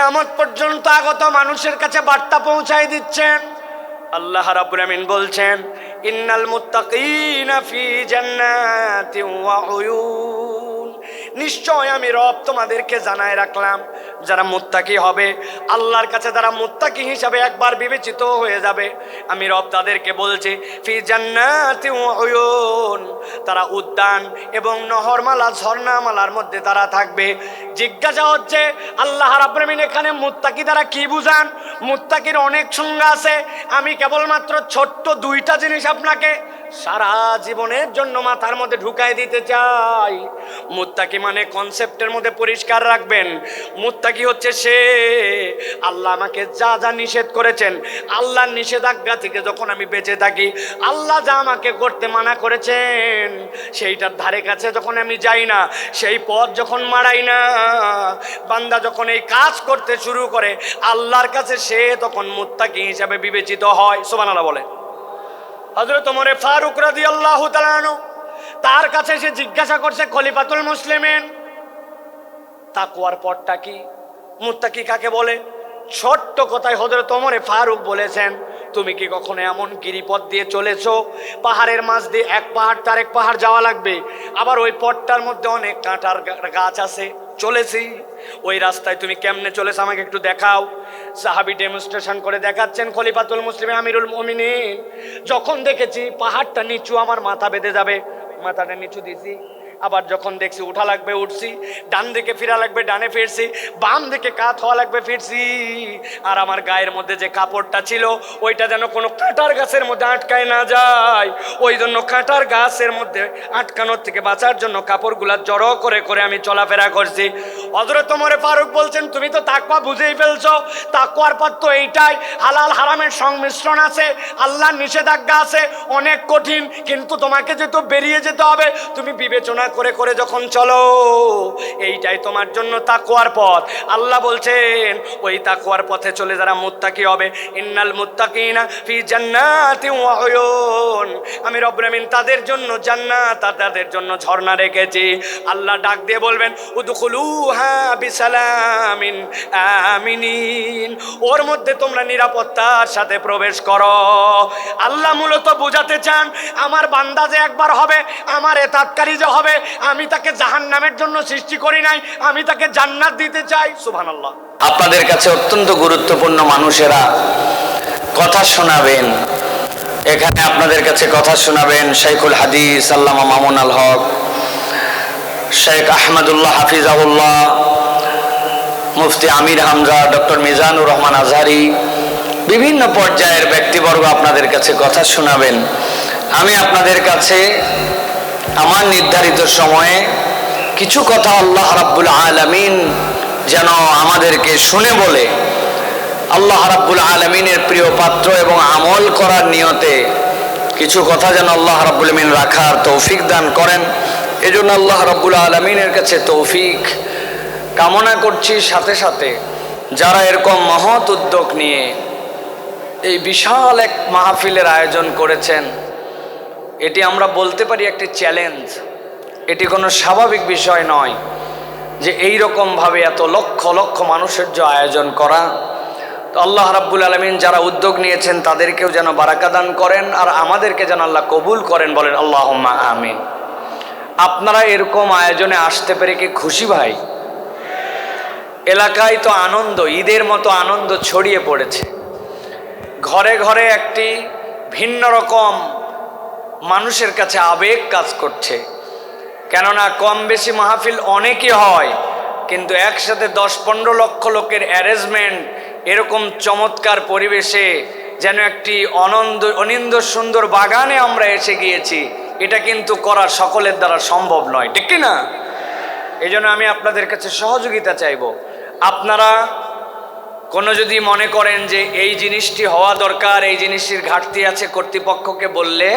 কিয়ামত পর্যন্ত আগত মানুষের কাছে বার্তা পৌঁছায় দিচ্ছেন। আল্লাহ রাব্বুল আমিন বলছেন, ইন্নাল মুত্তাকিনা ফি জান্নাতিন ওয়া উয়ুন, নিশ্চয় আমি রব তোমাদেরকে জানায় রাখলাম, যারা মুত্তাকি হবে, আল্লাহর কাছে যারা মুত্তাকি হিসাবে একবার বিবেচিত হয়ে যাবে, আমি রব তাদেরকে বলছি ফি জান্নাতিন ওয়া উয়ুন, তারা উদ্যান এবং নহরমালা ঝর্ণামালার মধ্যে তারা থাকবে। জিজ্ঞাসা হচ্ছে আল্লাহ রাব্বুল আমিন এখানে মুত্তাকি দ্বারা কি বুঝান? মুত্তাকির অনেক সংজ্ঞা আছে, আমি কেবলমাত্র ছোট্ট দুইটা জিনিস আপনাকে সারা জীবনের জন্য মাথার মধ্যে ঢুকাই দিতে চাই। মুত্তাকি মানে কনসেপ্টের মধ্যে পরিষ্কার রাখবেন, মুত্তাকি হচ্ছে সে আল্লাহ আমাকে যা যা নিষেধ করেছেন, আল্লাহর নিষেধাজ্ঞা থেকে যখন আমি বেঁচে থাকি, আল্লাহ যা আমাকে করতে মানা করেছেন সেইটার ধারে কাছে যখন আমি যাই না, সেই পথ যখন মারাই না, বান্দা যখন এই কাজ করতে শুরু করে, আল্লাহর কাছে সে তখন মুত্তাকি হিসাবে বিবেচিত হয়। সুবহানাল্লাহ বলে। হযরত ওমর ফারুক রাদিয়াল্লাহু তাআলা আনহু, তার কাছে সে জিজ্ঞাসা করছে খলিফাতুল মুসলিমিন, তাকওয়ার পথটা কি, মুত্তাকি কাকে বলে? ছোট্ট কথায় হযরত ওমর ফারুক বলেছেন, তুমি কি কখনো এমন গিরিপথ দিয়ে চলেছো, পাহাড়ের মাঝ দিয়ে এক পাহাড় তার এক পাহাড় যাওয়া লাগবে, আবার ওই পথটার মধ্যে অনেক কাঁটার গাছ আছে, চলেছি, ওই রাস্তায় তুমি কেমনে চলেছো আমাকে একটু দেখাও। সাহাবী ডেমনস্ট্রেশন করে দেখাচ্ছেন খলিফাতুল মুসলিমিন আমিরুল মুমিনিন, যখন দেখেছি পাহাড়টা নিচু, আমার মাথা বেঁধে যাবে, মাথাটা নিচু দিছি, আবার যখন দেখছি উঠা লাগবে উঠছি, ডান দিকে ফিরা লাগবে ডানে ফিরছি, বাম দিকে কাত হওয়া লাগবে ফিরছি, আর আমার গায়ের মধ্যে যে কাপড়টা ছিল ওইটা যেন কোনো কাঁটার গাছের মধ্যে আটকায় না যায়, ওই জন্য কাঁটার গাছের মধ্যে আটকানোর থেকে বাঁচার জন্য কাপড়গুলা জড়ো করে করে আমি চলাফেরা করছি। হযরত ওমর ফারুক বলছেন, তুমি তো তাকওয়া বুঝেই ফেলছো, তাকওয়ার পথ তো এইটাই, হালাল হারামের সংমিশ্রণ আছে, আল্লাহর নিষেধাজ্ঞা আছে, অনেক কঠিন, কিন্তু তোমাকে যেহেতু বেরিয়ে যেতে হবে, তুমি বিবেচনা করে করে যখন চলো, এইটাই তোমার জন্য তাকওয়ার পথ। আল্লাহ বলছেন ওই তাকওয়ার পথে চলে যারা মুত্তাকি হবে, ইন্নাল মুত্তাকিনা ফি জান্নাতিন ওয়া উয়ুন, আমি রব্বুল আমিন তাদের জন্য জান্নাত আর তাদের জন্য ঝর্ণা রেখেছি। আল্লাহ ডাক দিয়ে বলবেন, উদখুলুহা বিসালামিন আমিনিন, ওর মধ্যে তোমরা নিরাপত্তার সাথে প্রবেশ করো। আল্লাহ মূলত বোঝাতে চান, আমার বান্দা যে একবার হবে, আমার এতাতকারী যে হবে, আমি তাকে জাহান্নামের জন্য সৃষ্টি করি নাই, আমি তাকে জান্নাত দিতে চাই। সুবহানাল্লাহ। আপনাদের কাছে অত্যন্ত গুরুত্বপূর্ণ মানুষেরা কথা শোনাবেন, এখানে আপনাদের কাছে কথা শোনাবেন শাইখুল হাদিস আল্লামা মামুন আল হক, শেখ আহমদুল্লাহ হাফিজাহুল্লাহ, মুফতি আমির হামজা, ডক্টর মিজানুর রহমান আজহারি, বিভিন্ন পর্যায়ের ব্যক্তিবর্গ আপনাদের কাছে কথা শোনাবেন। আমি আপনাদের কাছে আমার নির্ধারিত সময়ে কিছু কথা আল্লাহ রাব্বুল আলামিন যেন আমাদেরকে শুনে বলে, আল্লাহ রাব্বুল আলামিনের প্রিয় পাত্র এবং আমল করার নিয়তে কিছু কথা যেন আল্লাহ রাব্বুল আলামিন রাখার তৌফিক দান করেন, এজন্য আল্লাহ রাব্বুল আলামিনের কাছে তৌফিক কামনা করছি। সাথে সাথে যারা এরকম মহৎ উদ্যোগ নিয়ে এই বিশাল এক মাহফিলের আয়োজন করেছেন, এটি আমরা বলতে পারি একটি চ্যালেঞ্জ, এটি কোনো স্বাভাবিক বিষয় নয় যে এই রকমভাবে এত লক্ষ লক্ষ মানুষের যে আয়োজন করা। তো আল্লাহ রাব্বুল আলামিন যারা উদ্যোগ নিয়েছেন তাদেরকেও যেন বারাকা দান করেন, আর আমাদেরকে যেন আল্লাহ কবুল করেন, বলেন আল্লাহুম্মা আমিন। আপনারা এরকম আয়োজনে আসতে পেরে কি খুশি ভাই? এলাকায় তো আনন্দ, ঈদের মতো আনন্দ ছড়িয়ে পড়েছে, ঘরে ঘরে একটি ভিন্ন রকম মানুষের কাছে আবেগ কাজ করছে। কেননা কম বেশি মাহফিল অনেকই হয়, কিন্তু একসাথে 10-15 লক্ষ লোকের অ্যারেঞ্জমেন্ট এরকম চমৎকার পরিবেশে যেন একটি অনিন্দ সুন্দর বাগানে আমরা এসে গিয়েছি, এটা কিন্তু করা সকলের দ্বারা সম্ভব নয়, ঠিক কি না? এই জন্য আমি আপনাদের কাছে সহযোগিতা চাইব। আপনারা কোনো যদি মনে করেন যে এই জিনিসটি হওয়া দরকার, এই জিনিসটির ঘাটতি আছে, কর্তৃপক্ষকে বললে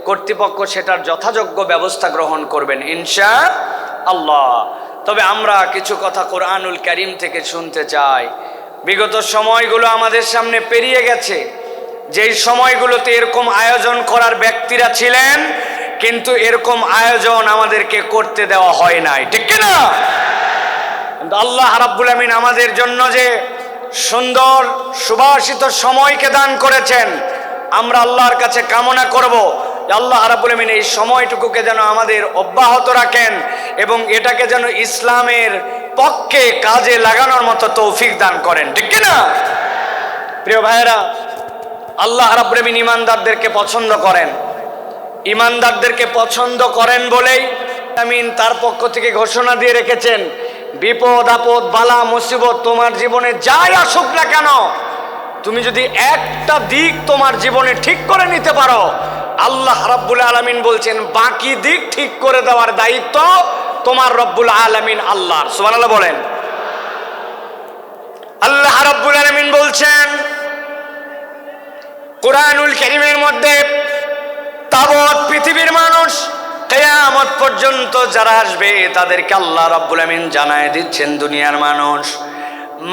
কর্তৃপক্ষ সেটার যথাযোগ্য ব্যবস্থা গ্রহণ করবেন ইনশাআল্লাহ। তবে আমরা কিছু কথা কোরআনুল কারীম থেকে শুনতে চাই। বিগত সময়গুলো আমাদের সামনে পেরিয়ে গেছে, যেই সময়গুলোতে এরকম আয়োজন করার ব্যক্তিরা ছিলেন, কিন্তু এরকম আয়োজন আমাদেরকে করতে দেওয়া হয় নাই, ঠিক কি না? কিন্তু আল্লাহ রাব্বুল আমিন আমাদের জন্য যে সুন্দর সুবাসিত সময়কে দান করেছেন, আমরা আল্লাহর কাছে কামনা করব যে আল্লাহ রাব্বুল আমিন এই সময়টুকুকে যেন আমাদের অব্যাহত রাখেন এবং এটাকে যেন ইসলামের পক্ষে কাজে লাগানোর মতো তৌফিক দান করেন, ঠিক কি না? প্রিয় ভাইয়েরা, আল্লাহ রাব্বুল আমিন ইমানদারদেরকে পছন্দ করেন। ইমানদারদেরকে পছন্দ করেন বলেই আমিন তার পক্ষ থেকে ঘোষণা দিয়ে রেখেছেন, বিপদ আপদ বালা মুসিবত তোমার জীবনে যাই আসুক না কেন, তুমি যদি একটা দিক তোমার জীবনে ঠিক করে নিতে পারো, আল্লাহ রাব্বুল আলামিন বলছেন বাকি দিক ঠিক করে দেওয়ার দায়িত্ব তোমার রব্বুল আলামিন আল্লাহর। সুবহানাল্লাহ বলেন। আল্লাহ রাব্বুল আলামিন বলছেন কুরআনুল কারীমের মধ্যে, তাবৎ পৃথিবীর মানুষ কিয়ামত পর্যন্ত যারা আসবে তাদেরকে আল্লাহ রাব্বুল আমিন জানায় দিচ্ছেন, দুনিয়ার মানুষ,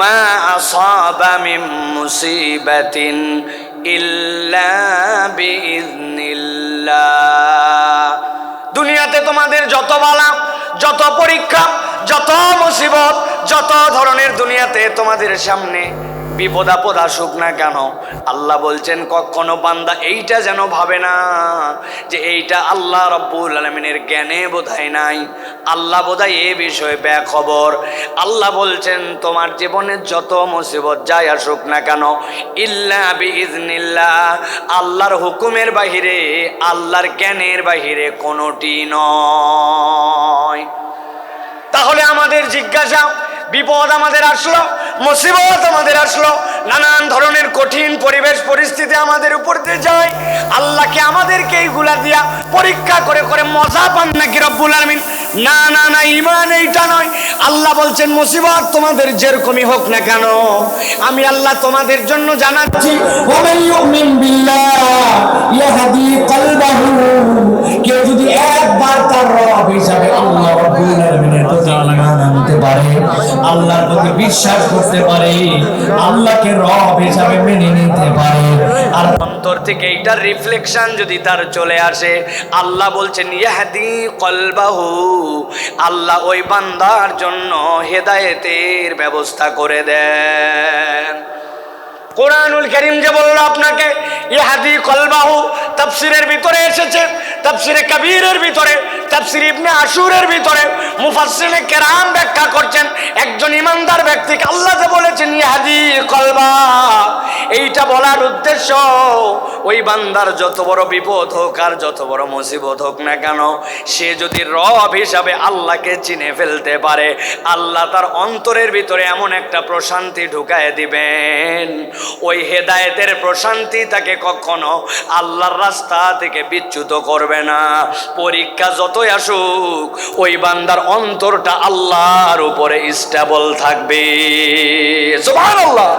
মা আসাবা মিন মুসিবাতিন ইল্লা বিইজনিল্লাহ। দুনিয়াতে তোমাদের যত বালা, যত পরীক্ষা, যত মুসিবত, যত ধরনের দুনিয়াতে তোমাদের সামনে বিপদ আপদ আসুক না কেন, আল্লাহ বলছেন কখনো বান্দা এইটা যেন ভাবে না যে এইটা আল্লাহ রাব্বুল আলামিনের জ্ঞানে বোধহয় নাই, আল্লাহ বোধহয় এ বিষয়ে বেখবর। আল্লাহ বলছেন তোমার জীবনে যত মুসিবত যাই আসুক না কেন, ইল্লা বিইজনিল্লাহ, আল্লাহর হুকুমের বাহিরে, আল্লাহর জ্ঞানের বাহিরে কোনোটি নয়। তাহলে আমাদের জিজ্ঞাসা, বিপদ আমাদের আসলো, মুসিবত আমাদের আসলো, নানান ধরনের কঠিন পরিবেশ পরিস্থিতি আমাদের উপর দিয়ে যায়, আল্লাহকে আমাদেরকে এইগুলা দিয়া পরীক্ষা করে করে মজা পান নাকি রব্বুল আলামিন? না না না, ঈমান এইটা নয়। আল্লাহ বলছেন মুসিবত তোমাদের যেরকমই হোক না কেন, আমি আল্লাহ তোমাদের জন্য জানাচ্ছি, ওয়ামান ইউমিন বিল্লাহ ইয়াহদি কলবাহু, কেউ যদি একবার তার রব হিসাবে আল্লাহ রাব্বুল আলামিনের প্রতি ঈমান আনতে পারে, আল্লাহর প্রতি বিশ্বাস করতে পারে, আল্লাহকে রব হিসাবে মেনে নিতে পারে, আর অন্তর থেকে এইটার রিফ্লেকশন যদি তার চলে আসে, আল্লাহ বলছেন ইয়াহদি কলবাহু, আল্লাহ ওই বান্দার জন্য হেদায়েতের ব্যবস্থা করে দেন। কোরআনুল কারীম যে বলল আপনাকে ইয়াহদি কলবাহু, তাফসীরের ভিতরে এসেছে, তাফসীরে কবীরের ভিতরে, তাফসীর ইবনে আশুরের ভিতরে মুফাসসিরিনে কেরাম ব্যাখ্যা করছেন, একজন ইমানদার ব্যক্তিকে আল্লাহ যে বলেছেন ইয়াহদি কলবা, এইটা বলার উদ্দেশ্য ওই বান্দার যত বড় বিপদ হোক আর যত বড় মুসিবত হোক না কেন, সে যদি রব হিসাবে আল্লাহকে চিনে ফেলতে পারে, আল্লাহ তার অন্তরের ভিতরে এমন একটা প্রশান্তি ঢুকায় দিবেন, ওই হেদায়েতের প্রশান্তি তাকে কখনো আল্লাহর রাস্তা থেকে বিচ্যুত করবে না। পরীক্ষা যতই আসুক, ওই বান্দার অন্তরটা আল্লাহর উপরে স্টেবল থাকবে। সুবহানাল্লাহ।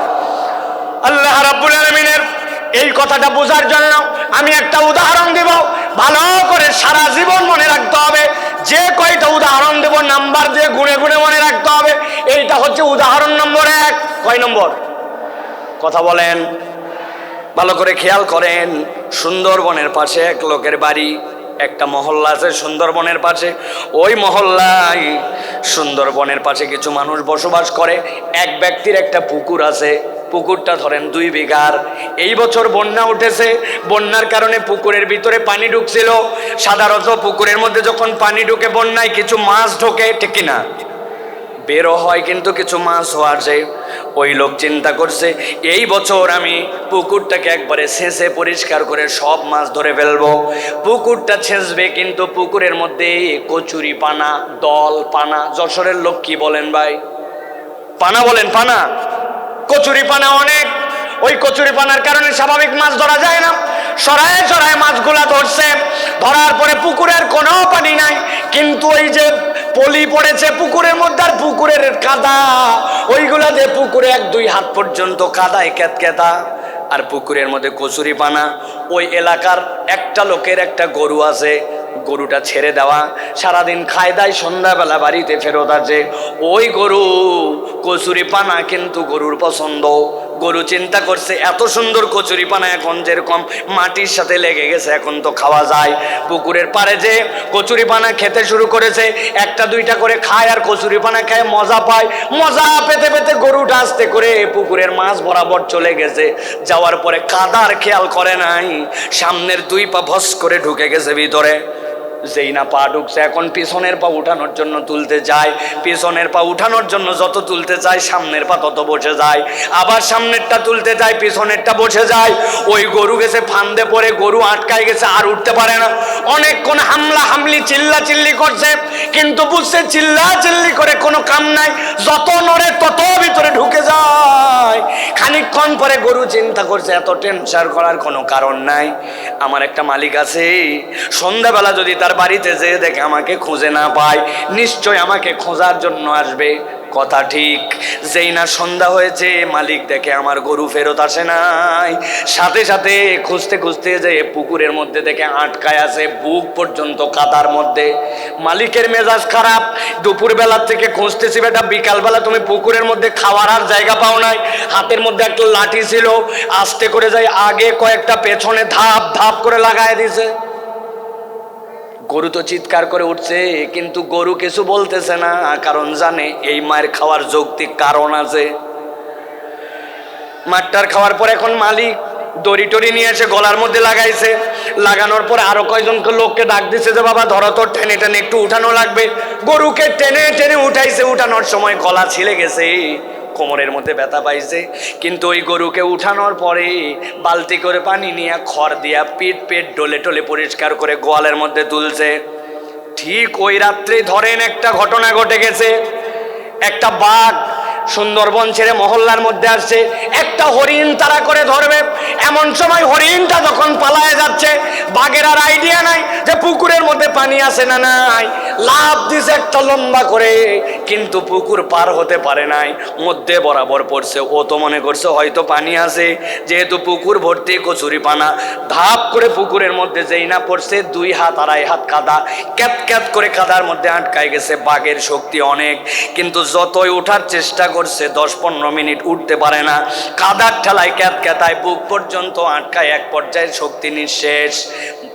আল্লাহ রাব্বুল আলামিনের এই কথাটা বোঝার জন্য আমি একটা উদাহরণ দেব, ভালো করে সারা জীবন মনে রাখতে হবে। যে কয়টা উদাহরণ দেব নাম্বার দিয়ে গুণে গুণে মনে রাখতে হবে। এইটা হচ্ছে উদাহরণ নম্বর 1। কয় নম্বর? কথা বলেন, ভালো করে খেয়াল করেন। সুন্দরবনের পাশে এক লোকের বাড়ি, একটা মহল্লা আছে সুন্দরবনের পাশে। ওই মহল্লায় সুন্দরবনের পাশে কিছু মানুষ বসবাস করে। এক ব্যক্তির একটা পুকুর আছে, পুকুরটা ধরেন 2 বিঘার। এই বছর বন্যা উঠেছে, বন্যার কারণে পুকুরের ভিতরে পানি ঢুকছিল। সাধারণত পুকুরের মধ্যে যখন পানি ঢুকে বন্যায় কিছু মাছ ঢোকে, ঠিক কিনা? বেরো হয় কিন্তু কিছু মাছও আসে। ওই লোক চিন্তা করছে এই বছর আমি পুকুরটাকে একবারে ছেঁচে পরিষ্কার করে সব মাছ ধরে ফেলবো। পুকুরটা ছেঁচবে কিন্তু পুকুরের মধ্যে কচুরি পানা, দল পানা। যশোরের লোক কি বলেন ভাই? পানা বলেন, পানা, কচুরি পানা অনেক। ওই কচুরি পানার কারণে স্বাভাবিক মাছ ধরা যায় না। সরায় সরায় মাছগুলা ধরছে। ধরার পরে পুকুরের কোনো পানি নাই, কিন্তু ওই যে পলি পড়েছে পুকুরের মধ্যে আর পুকুরের কাদা, ওইগুলা দিয়ে পুকুরে 1-2 হাত পর্যন্ত কাদায় কেতকেতা। আর পুকুরের মধ্যে কচুরি পানা। ওই এলাকার একটা লোকের একটা গরু আছে, গরুটা ছেড়ে দেওয়া, সারাদিন খায় দায়, সন্ধ্যাবেলা বাড়িতে ফেরত আসে। ওই গরু কচুরি পানা কিন্তু গরুর পছন্দ, গরু চিন্তা করছে এত সুন্দর কচুরিপানা এখন যেরকম মাটির সাথে লেগে গেছে, এখন তো খাওয়া যায়। পুকুরের পাড়ে যে কচুরিপানা খেতে শুরু করেছে, একটা দুইটা করে খায় আর কচুরিপানা খায় মজা পায়। মজা পেতে পেতে গরুটা আস্তে করে পুকুরের মাছ বরাবর চলে গেছে। যাওয়ার পরে কাদার খেয়াল করে নাই, সামনের দুই পা ভস করে ঢুকে গেছে ভিতরে। যেই না পা ঢুকছে, এখন পিছনের পা উঠানোর জন্য তুলতে যায়, পিছনের পা উঠানোর জন্য যত তুলতে চায় সামনের পা তত বসে যায়, আবার সামনেরটা তুলতে যায় পিছনেরটা বসে যায়। ওই গরু গেছে ফান্দে পড়ে, গরু আটকায় গেছে, আর উঠতে পারে না। অনেকক্ষণ হামলা হামলি চিল্লা চিল্লি করছে, কিন্তু বুঝছে চিল্লা চিল্লি করে কোনো কাম নাই, যত নড়ে তত ভিতরে ঢুকে যায়। খানিকক্ষণ পরে গরু চিন্তা করছে এত টেনশন করার কোনো কারণ নাই, আমার একটা মালিক আছে, সন্ধ্যাবেলা যদি তার বাড়িতে যেয়ে দেখে আমাকে খুঁজে না পায়, নিশ্চয় আমাকে খোঁজার জন্য আসবে। কথা ঠিক। যেই না সন্ধ্যা হয়েছে, মালিক দেখে আমার গরু ফেরত আসে নাই, সাথে সাথে খুঁজতে খুঁজতে যে পুকুরের মধ্যে দেখে আটকায় আছে, বুক পর্যন্ত কাদার মধ্যে। মালিকের মেজাজ খারাপ, দুপুর বেলার থেকে খুঁজতেছি বেটা, বিকালবেলা তুমি পুকুরের মধ্যে খাওয়ার আর জায়গা পাও নাই। হাতের মধ্যে একটা লাঠি ছিল, আস্তে করে যাই আগে কয়েকটা পেছনে ধাপ ধাপ করে লাগায় দিছে। গরু তো চিৎকার করে উঠছে, কিন্তু গরু কিছু বলতেছে না, কারণ জানে এই মায়ের খাওয়ার যৌক্তিক কারণ আছে। মাঠটার খাওয়ার পর এখন মালিক দড়ি টড়ি নিয়ে এসে গলার মধ্যে লাগাইছে। লাগানোর পরে আরো কয়জনকে লোককে ডাক দিছে যে বাবা ধরো তো, টেনে টেনে একটু উঠানো লাগবে। গরুকে টেনে টেনে উঠাইছে, উঠানোর সময় গলা ছিলে গেছে, কোমরের মধ্যে ব্যথা পাইছে। কিন্তু ওই গরুকে উঠানোর পরে বালতি করে পানি নিয়ে খড় দিয়া পিট পেট ডলে টলে পরিষ্কার করে গোয়ালের মধ্যে তুলছে। ঠিক ওই রাত্রে ধরেন একটা ঘটনা ঘটে গেছে। একটা বাঘ সুন্দরবন ছেড়ে মহল্লার মধ্যে আসছে, একটা হরিণ তারা করে ধরবে। এমন সময় হরিণটা যখন পালায় যাচ্ছে, বাঘের আর আইডিয়া নাই যে পুকুরের মধ্যে পানি আছে না নাই, লাফ দিছে একটা লম্বা করে, কিন্তু পুকুর পার হতে পারে নাই, মধ্যে বরাবর পড়ছে। ও তো মনে করছে হয়তো পানি আছে, যেহেতু পুকুর ভর্তি কচুরিপানা, ধাপ করে পুকুরের মধ্যে যেই না পড়ছে, 2 হাত 2.5 হাত কাদা, ক্যাত ক্যাত করে কাদার মধ্যে আটকায় গেছে। বাঘের শক্তি অনেক, কিন্তু যতই ওঠার চেষ্টা করছে 10-15 মিনিট উঠতে পারে না। কাদার ঠেলায় ক্যাত ক্যাতায় বুক পর্যন্ত আটকায়, এক পর্যায়ে শক্তি নিঃশেষ,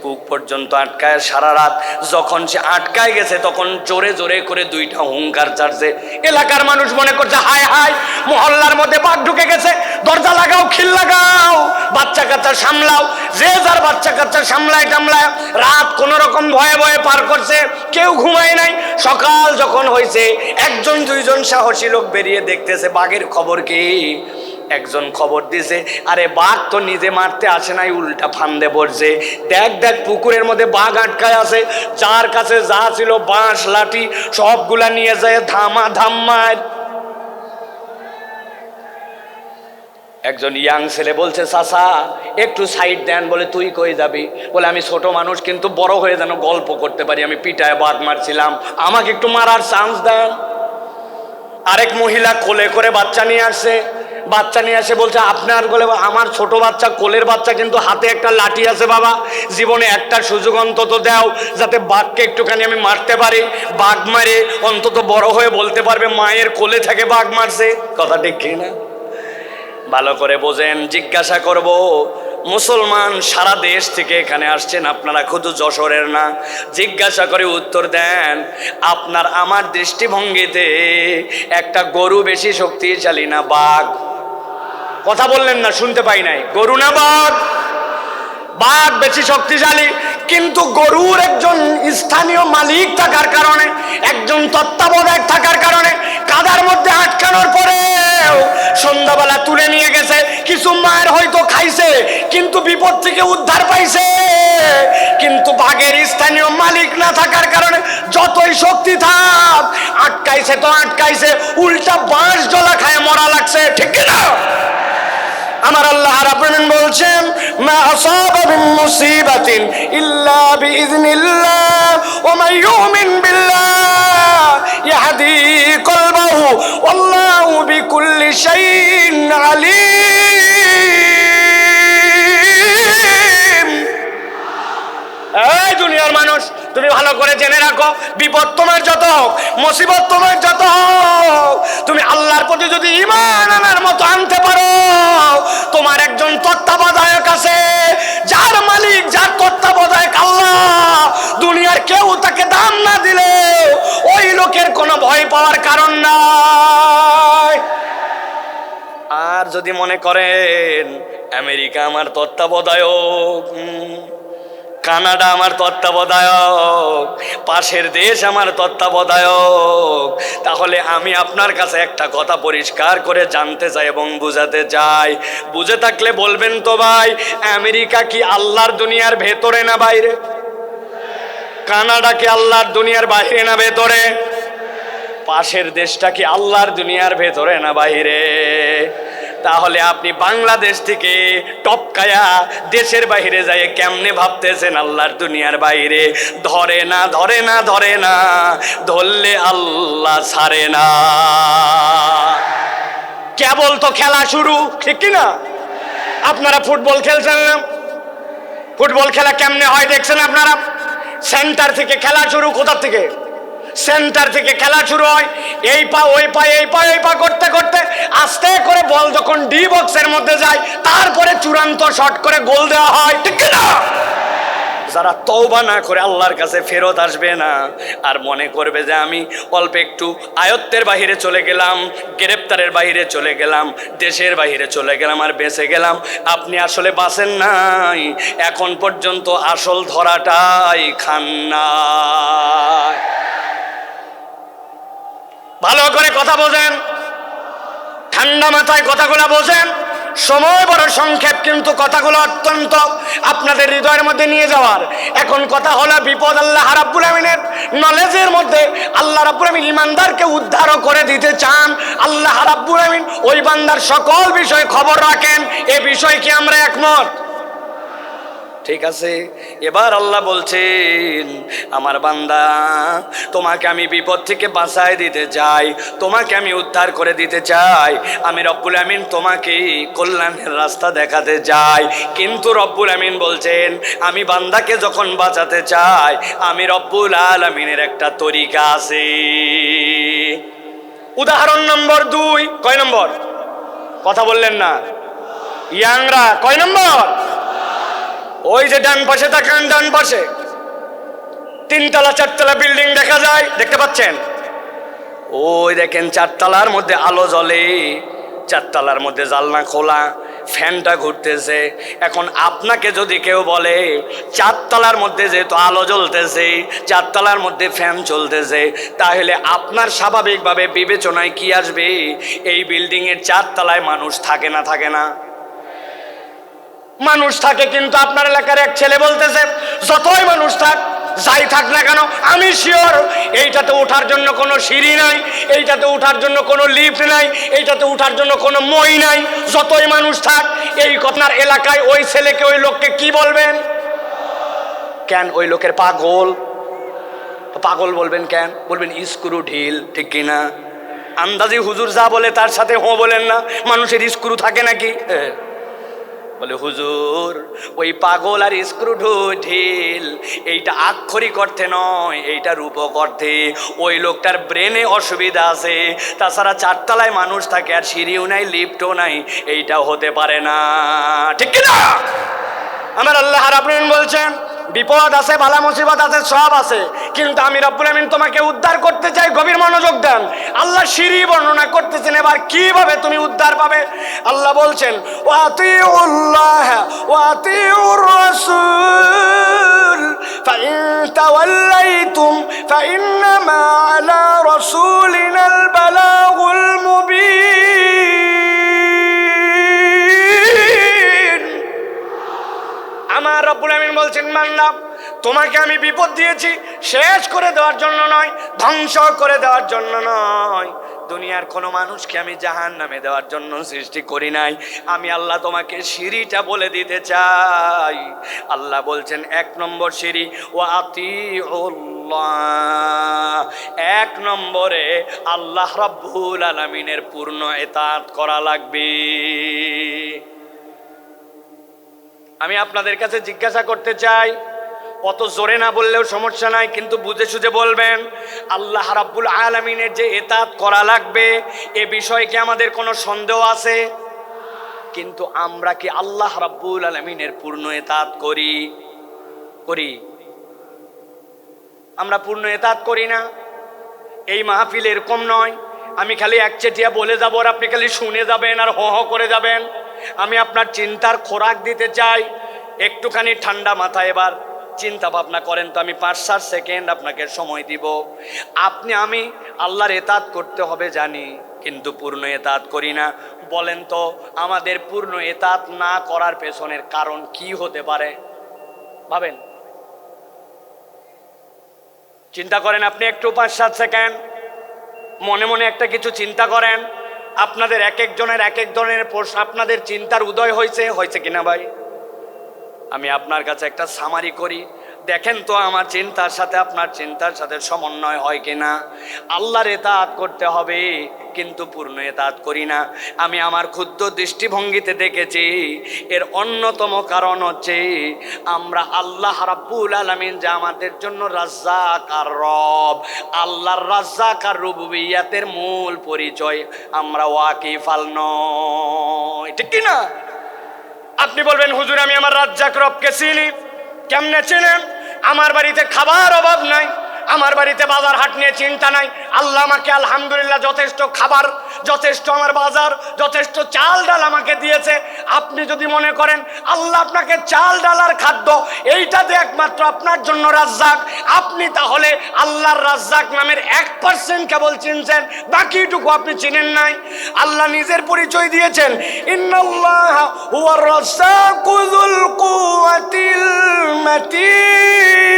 বুক পর্যন্ত আটকায়। সারা রাত যখন সে আটকায় গেছে, তখন জোরে জোরে করে 2টা হুঙ্কার ছাড়ছে। এলাকার মানুষ মনে করছে হায় হায়, মহল্লার মধ্যে বাঘ ঢুকে গেছে, দরজা লাগাও, খিল লাগাও, বাচ্চা কাচ্চা সামলাও। যে যার বাচ্চা কাচ্চা সামলায় টামলায় রাত কোন রকম ভয়ে ভয়ে পার করছে, কেউ ঘুমায় নাই। সকাল যখন হয়েছে, 1-2জন সাহসী লোক বেরিয়ে দেখতেছে বাঘের খবর কি। একজন খবর দিছে, আরে বাঘ তো নিজে মারতে আসে নাই, উল্টা ফান্দে পড়ছে। দেখ দেখ পুকুরের মধ্যে বাঘ আটকায় আছে, যার কাছে যা ছিল বাঁশ লাঠি সবগুলা নিয়ে যায় ধামা ধাম মার। একজন ইয়াং ছেলে বলছে চাচা একটু সাইড দেন। বলে তুই কই যাবি? বলে আমি ছোট মানুষ, কিন্তু বড় হয়ে যেন গল্প করতে পারি, আমি পিটায় বাঘ মারছিলাম, আমাকে একটু মারার চান্স দেন। আরেক মহিলা কোলে করে বাচ্চা নিয়ে আসছে, বাচ্চা নিয়ে আসে বলছে আপনার বলে আমার ছোট বাচ্চা, কোলের বাচ্চা, কিন্তু হাতে একটা লাঠি আছে বাবা, জীবনে একটা সুযোগ অন্তত দাও যাতে বাঘকে একটুখানি আমি মারতে পারি। বাঘ মারে অন্তত বড় হয়ে বলতে পারবে মায়ের কোলে থেকে বাঘ মারছে। কথা ঠিক কি না? ভালো করে বোঝেন, জিজ্ঞাসা করব, মুসলমান সারা দেশ থেকে এখানে আসছেন, আপনারা শুধু যশোরের না, জিজ্ঞাসা করে উত্তর দেন, আপনার আমার দৃষ্টিভঙ্গিতে একটা গরু বেশি শক্তিশালী না বাঘ? কথা বললেন না, শুনতে পাই নাই। গরু না বাঘ? বাঘ বেশি শক্তিশালী, কিন্তু গরুর একজন স্থানীয় মালিক থাকার কারণে, একজন তত্ত্বাবধায়ক থাকার কারণে, কাদার মধ্যে আটকানোর পরেও সন্ধ্যাবেলা তুলে নিয়ে গেছে। কিছু মায়ের হয়তো খাইছে, কিন্তু বিপদ থেকে উদ্ধার পাইছে। কিন্তু বাঘের স্থানীয় মালিক না থাকার কারণে যতই শক্তি থাক, আটকাইছে তো আটকাইছে, উল্টা বাঁশ জলা খায় মরা লাগছে। ঠিক না? আমার আল্লাহ রাব্বুল আলামিন বলছেন, মা আসাবা মিন মুসিবাতিন ইল্লা বিইذنিল্লাহ ওয়া মান ইউমিন বিল্লাহ ইয়াহদি কলবাহু ওয়াল্লাহু বিকুল্লি শাইইন আলীম। এই দুনিয়ার মানুষ, তুমি ভালো করে জেনে রাখো, বিপদ তোমার যত হোক, মুসিবত তোমার যত হোক, তুমি আল্লাহর প্রতি যদি ঈমান আনার মতো আনতে পারো, কেউ তাকে দাম না দিলে ওই লোকের কোনো ভয় পাওয়ার কারণ নাই। আর যদি মনে করেন আমেরিকা আমার তত্ত্বাবধায়ক, কানাডা আমার তত্ত্বাবধায়ক, পাশের দেশ আমার তত্ত্বাবধায়ক, তাহলে আমি আপনার কাছে একটা কথা পরিষ্কার করে জানতে চাই এবং বুঝাতে চাই। বুঝে থাকলে বলবেন তো ভাই, আমেরিকা কি আল্লাহর দুনিয়ার ভেতরে না বাইরে? কানাডা কি আল্লাহর দুনিয়ার বাইরে না ভেতরে? পাশের দেশটা কি আল্লাহর দুনিয়ার ভেতরে না বাইরে? তাহলে আপনি বাংলাদেশ থেকে টপকায়া দেশের বাইরে যায় কেমনে ভাবতেছেন আল্লাহর দুনিয়ার বাইরে? ধরে না ধরে না ধরে না, ধরলে আল্লাহ ছাড়ে না। কেবল তো খেলা শুরু, ঠিক কি না? আপনারা ফুটবল খেলছেন না? ফুটবল খেলা কেমনে হয় দেখছেন আপনারা? সেন্টার থেকে খেলা শুরু। কোথা থেকে? সেন্টার থেকে খেলা শুরু হয়। এই পা ওই পা, এই পা এই পা করতে করতে আস্তে করে বল যখন ডি বক্সের মধ্যে যায়, তারপরে চূড়ান্ত শট করে গোল দেওয়া হয়, ঠিক না? যারা তওবা না করে আল্লাহর কাছে ফেরত আসবে না, আর মনে করবে যে আমি অল্প একটু আয়ত্তের বাহিরে চলে গেলাম, গ্রেপ্তারের বাহিরে চলে গেলাম, দেশের বাহিরে চলে গেলাম আর বেঁচে গেলাম, আপনি আসলে বাঁচেন নাই। এখন পর্যন্ত আসল ধরাটাই খান না। ভালো করে কথা বোঝেন, ঠান্ডা মাথায় কথাগুলো বোঝেন। সময় বড় সংক্ষেপ, কিন্তু কথাগুলো অত্যন্ত আপনাদের হৃদয়ের মধ্যে নিয়ে যাওয়ার। এখন কথা হলো বিপদ আল্লাহ রাব্বুল আমিনের নলেজের মধ্যে। আল্লাহ রাব্বুল আমিন ইমানদারকে উদ্ধারও করে দিতে চান। আল্লাহ রাব্বুল আমিন ওই বান্দার সকল বিষয়ে খবর রাখেন। এ বিষয়ে কি আমরা একমত? ঠিক আছে। এবার আল্লাহ বলছেন, আমার বান্দা, তোমাকে আমি বিপদ থেকে বাঁচায় দিতে চাই, তোমাকে আমি উদ্ধার করে দিতে চাই। আমি রব্বুল আমিন তোমাকে কল্যাণের রাস্তা দেখাতে চাই। কিন্তু রব্বুল আমিন বলছেন, আমি বান্দাকে যখন বাঁচাতে চাই, আমি রব্বুল আলামিনের একটা তরিকা আছে। উদাহরণ নম্বর 2। কয় নম্বর? কথা বললেন না ইয়াংরা? কয় নম্বর? ওই যে ডান পাশে তাকান, ডান পাশে 3তলা 4তলা বিল্ডিং দেখা যায়, দেখতে পাচ্ছেন? ওই দেখেন 4তলার মধ্যে আলো জ্বলে, 4তলার মধ্যে জানলা খোলা, ফ্যানটা ঘুরতেছে। এখন আপনাকে যদি কেউ বলে 4তলার মধ্যে যেহেতু আলো জ্বলতেছে, 4তলার মধ্যে ফ্যান চলতেছে, তাহলে আপনার স্বাভাবিকভাবে বিবেচনায় কি আসবে? এই বিল্ডিংয়ের 4তলায় মানুষ থাকে না? থাকে না? মানুষ থাকে। কিন্তু আপনার এলাকার এক ছেলে বলতেছে, যতই মানুষ থাক, যাই থাক না কেন, আমি শিওর এইটাতে ওঠার জন্য কোনো সিঁড়ি নাই, এইটাতে ওঠার জন্য কোনো লিফট নাই, এইটাতে ওঠার জন্য কোনো মই নাই। যতই মানুষ থাক, এই আপনার এলাকায় ওই ছেলেকে, ওই লোককে কি বলবেন? কেন? ওই লোকের পাগল। পাগল বলবেন কেন? বলবেন স্ক্রু ঢিল, ঠিক কিনা? আন্দাজি হুজুর যা বলে তার সাথে হো বলেন না। মানুষের স্ক্রু থাকে নাকি? বলে হুজুর, ওই পাগল আর স্ক্রু ঢিল এইটা আক্ষরিক অর্থে নয়, এইটা রূপক অর্থে। ওই লোকটার ব্রেনে অসুবিধা আছে, তাছাড়া 4তলায় মানুষ থাকে আর সিঁড়িও নাই, লিফটও নাই, এইটা হতে পারে না, ঠিক কিনা? আমার আল্লাহ রাব্বুল আমিন বলছেন, বিপদ আছে, বালা মুসিবত আছে, সব আছে, কিন্তু আমি রব্বুল আমিন তোমাকে উদ্ধার করতে চাই। গভীর মনোযোগ দেন। আল্লাহ সিঁড়ি বর্ণনা করতেছেন, এবার কিভাবে তুমি উদ্ধার পাবে। আল্লাহ বলছেন, ওয়াতিউল্লাহ ওয়াতিউর রাসূল ফাইন তাওয়াল্লাইতুম ফাইন্নামা আলা রাসূলিনাল বালাগুল মুবিন। আমার রব্বুল আমিন বলছেন, বান্দা, তোমাকে আমি বিপদ দিয়েছি শেষ করে দেওয়ার জন্য নয়, ধ্বংস করে দেওয়ার জন্য নয়। দুনিয়ার কোনো মানুষকে আমি জাহান্নামে দেওয়ার জন্য সৃষ্টি করি নাই। আমি আল্লাহ তোমাকে সিঁড়িটা বলে দিতে চাই। আল্লাহ বলছেন, 1 নম্বর সিঁড়ি, ওয়াতিউল্লাহ। 1 নম্বরে আল্লাহ রাব্বুল আলামিনের পূর্ণ ইতাআত করা লাগবে। আমি আপনাদের কাছে জিজ্ঞাসা করতে চাই, অত জোরে না বললেও সমস্যা নাই, কিন্তু বুঝে সুঝে বলবেন। আল্লাহ রাব্বুল আলামিনের যে ইতাআত করা লাগবে, এ বিষয়ে কি আমাদের কোনো সন্দেহ আছে? কিন্তু আমরা কি আল্লাহ রাব্বুল আলামিনের পূর্ণ ইতাআত করি? আমরা পূর্ণ এতাত করি না। এই মাহফিল এরকম নয় আমি খালি একচেটিয়া বলে যাব আর আপনি খালি শুনে যাবেন আর হ হ করে যাবেন। আমি আপনার চিন্তার খোরাক দিতে চাই। একটুখানি ঠান্ডা মাথায় এবার চিন্তা ভাবনা করেন তো। আমি 5-7 সেকেন্ড আপনাকে সময় দিব। আমি আল্লাহর এতাত করতে হবে জানি, কিন্তু পূর্ণ এতাত করি না। বলেন তো আমাদের পূর্ণ এতাত না করার পেছনের কারণ কি হতে পারে? ভাবেন, চিন্তা করেন আপনি একটু 5-7 সেকেন্ড মনে মনে একটা কিছু চিন্তা করেন। আপনাদের এক একজনের এক এক ধরনের প্রশ্ন আপনাদের চিন্তার উদয় হয়েছে কিনা ভাই? আমি আপনার কাছে একটা সামারি করি, দেখেন তো আমার চিন্তার সাথে আপনার চিন্তার সাথে সমন্বয় হয় কিনা। আল্লাহর ইতাআত করতে হবে কিন্তু পূর্ণ ইতাআত করি না। আমি আমার ক্ষুদ্র দৃষ্টিভঙ্গিতে দেখেছি এর অন্যতম কারণ হচ্ছে আমরা আল্লাহ রাব্বুল আলামিন যে আমাদের জন্য রাজ্জাক আর রব, আল্লাহর রাজ্জাক আর রুবুবিয়্যাতের মূল পরিচয় আমরা ওয়াকিফাল নয়, ঠিক কি না? আপনি বলবেন হুজুর আমি আমার রাজ্জাক রবকে চিনি। কেমনে চিনেন? আমার বাড়িতে খাবার অভাব নাই, আমার বাড়িতে বাজার হাট নিয়ে চিন্তা নাই। আল্লাহ আমাকে আলহামদুলিল্লাহ যথেষ্ট খাবার, যথেষ্ট আমার বাজার, যথেষ্ট চাল ডাল আমাকে দিয়েছে। আপনি যদি মনে করেন আল্লাহ আপনাকে চাল ডাল আর খাদ্য এইটাতে একমাত্র আপনার জন্য রাজ্জাক, আপনি তাহলে আল্লাহর রাজ্জাক নামের 1% কেবল চিনছেন, বাকিটুকু আপনি চিনেন নাই। আল্লাহ নিজের পরিচয় দিয়েছেন, ইন্নাল্লাহা হুয়ার রাজ্জাকু যুল কুওয়াতিল মাতিন।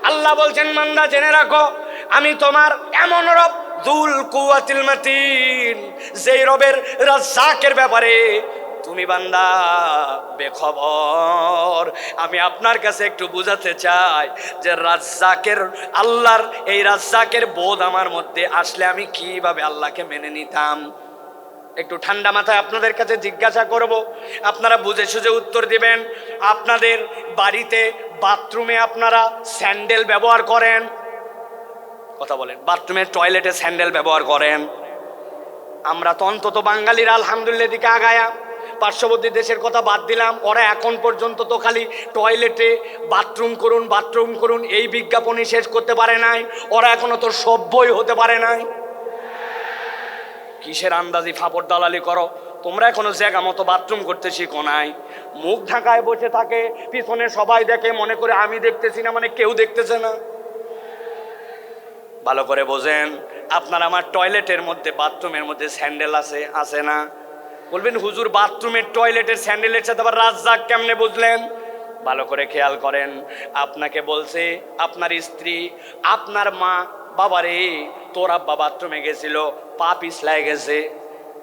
আল্লাহ বলছেন বান্দা জেনে রাখো আমি তোমার এমন রব যুল কুওয়াতিল মাতিন, যেই রবের রাজ্জাকের ব্যাপারে তুমি বান্দা বেখবর। আমি আপনার কাছে একটু বুঝাতে চাই যে রাজ্জাকের আল্লাহর এই রাজ্জাকের বোধ আমার মধ্যে আসলে আমি কিভাবে আল্লাহকে মেনে নিতাম। একটু ঠান্ডা মাথায় আপনাদের কাছে জিজ্ঞাসা করব, আপনারা বুঝে সুঝে উত্তর দিবেন। আপনাদের বাড়িতে বাথরুমে আপনারা স্যান্ডেল ব্যবহার করেন? কথা বলেন। বাথরুমে টয়লেটে স্যান্ডেল ব্যবহার করেন? আমরা তো অন্তত বাঙালিরা আলহামদুলিল্লাহ দিকে আগায়া। পার্শ্ববর্তী দেশের কথা বাদ দিলাম, ওরা এখন পর্যন্ত তো খালি টয়লেটে বাথরুম করুন বাথরুম করুন এই বিজ্ঞাপনই শেষ করতে পারে নাই। ওরা এখনো তো সভ্যই হতে পারে নাই। কিসের আন্দাজি ফাপড় দালালি করো তোমরা? এখনো জায়গা মতো বাথরুম করতে শিখো নাই। মুখ ঢাকায় বসে থাকে, পিছনে সবাই দেখে, মনে করে আমি দেখতেছি না মানে কেউ দেখতেছে না। ভালো করে বোঝেন, আপনার আমার টয়লেটের মধ্যে বাথরুমের মধ্যে স্যান্ডেল আছে না? বলবেন হুজুর বাথরুমের টয়লেটের স্যান্ডেলের সাথে আবার রাজ্জাক কেমনে বুঝলেন? ভালো করে খেয়াল করেন। আপনাকে বলছে আপনার স্ত্রী, আপনার মা, বাবারে তোর আব্বা বাথরুমে গেছিল, পা পিছলায় গেছে।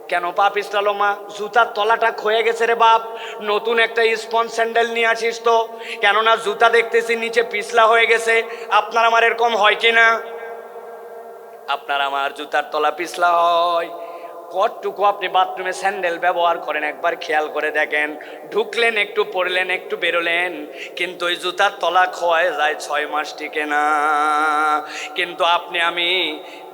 কেন পা পিছলালো মা? জুতার তলাটা ক্ষয়ে গেছে রে বাপ, নতুন একটা স্পঞ্জ স্যান্ডেল নিয়ে আসিস তো, কেননা জুতা দেখতেছি নিচে পিছলা হয়ে গেছে। আপনার আমার এরকম হয় কিনা? আপনার আমার জুতার তলা পিছলা হয়। কতটুকু আপনি বাথরুমে স্যান্ডেল ব্যবহার করেন একবার খেয়াল করে দেখেন। ঢুকলেন একটু, পড়লেন একটু, বেরোলেন, কিন্তু ওই জুতার তলা ক্ষয় যায়, 6 মাস টিকে না। কিন্তু আপনি আমি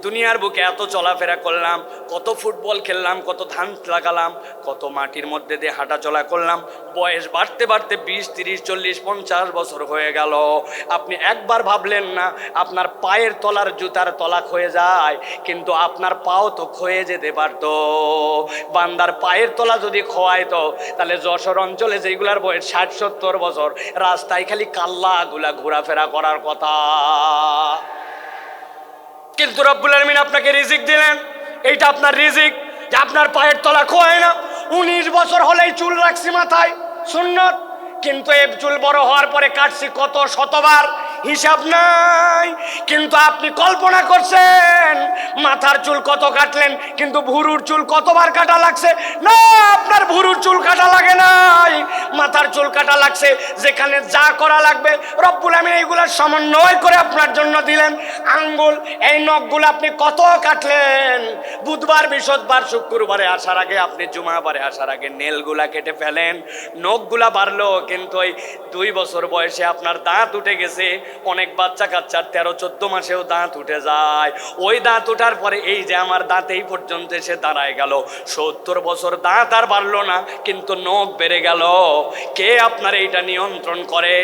দুনিয়ার বুকে এত চলাফেরা করলাম, কত ফুটবল খেললাম, কত ধান লাগালাম, কত মাটির মধ্যে দিয়ে হাঁটা চলা করলাম, বয়স বাড়তে বাড়তে 20, 30, 40, 50 বছর হয়ে গেল। আপনি একবার ভাবলেন না আপনার পায়ের তলার জুতার তলা ক্ষয়ে যায়, কিন্তু আপনার পাও তো ক্ষয়ে যেতে পারতো। বান্দার পায়ের তলা যদি খোয়াইতো তাহলে যশোর অঞ্চলে যেগুলার বয়স 60-70 বছর, রাস্তায় খালি কাল্লাগুলা ঘোরাফেরা করার কথা। কিন্তু রব্বুল আলামিন আপনাকে রিজিক দিলেন, এইটা আপনার রিজিক যে আপনার পায়ের তলা খোয়ায় না। 19 বছর হলেই চুল রাখছি মাথায়, সুন্নত, কিন্তু এই চুল বড় হওয়ার পরে কাটছি কত শতবার, হিসাব নাই। কিন্তু আপনি কল্পনা করছেন মাথার চুল কত কাটলেন, কিন্তু ভুরুর চুল কতবার কাটা লাগছে? না, আপনার ভুরুর চুল কাটা লাগে নাই, মাথার চুল কাটা লাগছে। যেখানে যা করা লাগবে রব্বুল আমিন এইগুলা সমন্বয় করে আপনার জন্য দিলেন। আঙ্গুল, এই নখগুলো আপনি কত কাটলেন? বুধবার, বৃহস্পতিবার, শুক্রবারে আসার আগে, আপনি জুমাবারে আসার আগে নেলগুলা কেটে ফেলেন। নখগুলা বাড়লো, কিন্তু ওই 2 বছর বয়সে আপনার দাঁত উঠে গেছে। অনেক বাচ্চা কাচ্চার 13-14 মাসেও দাঁত উঠে যায়। ওই দাঁত ওঠার পরে এই যে আমার দাঁত এই পর্যন্ত এসে দাঁড়ায় গেল, 70 বছর দাঁত আর বাড়লো না, কিন্তু নখ বেড়ে গেল। কে আপনার এইটা নিয়ন্ত্রণ করে?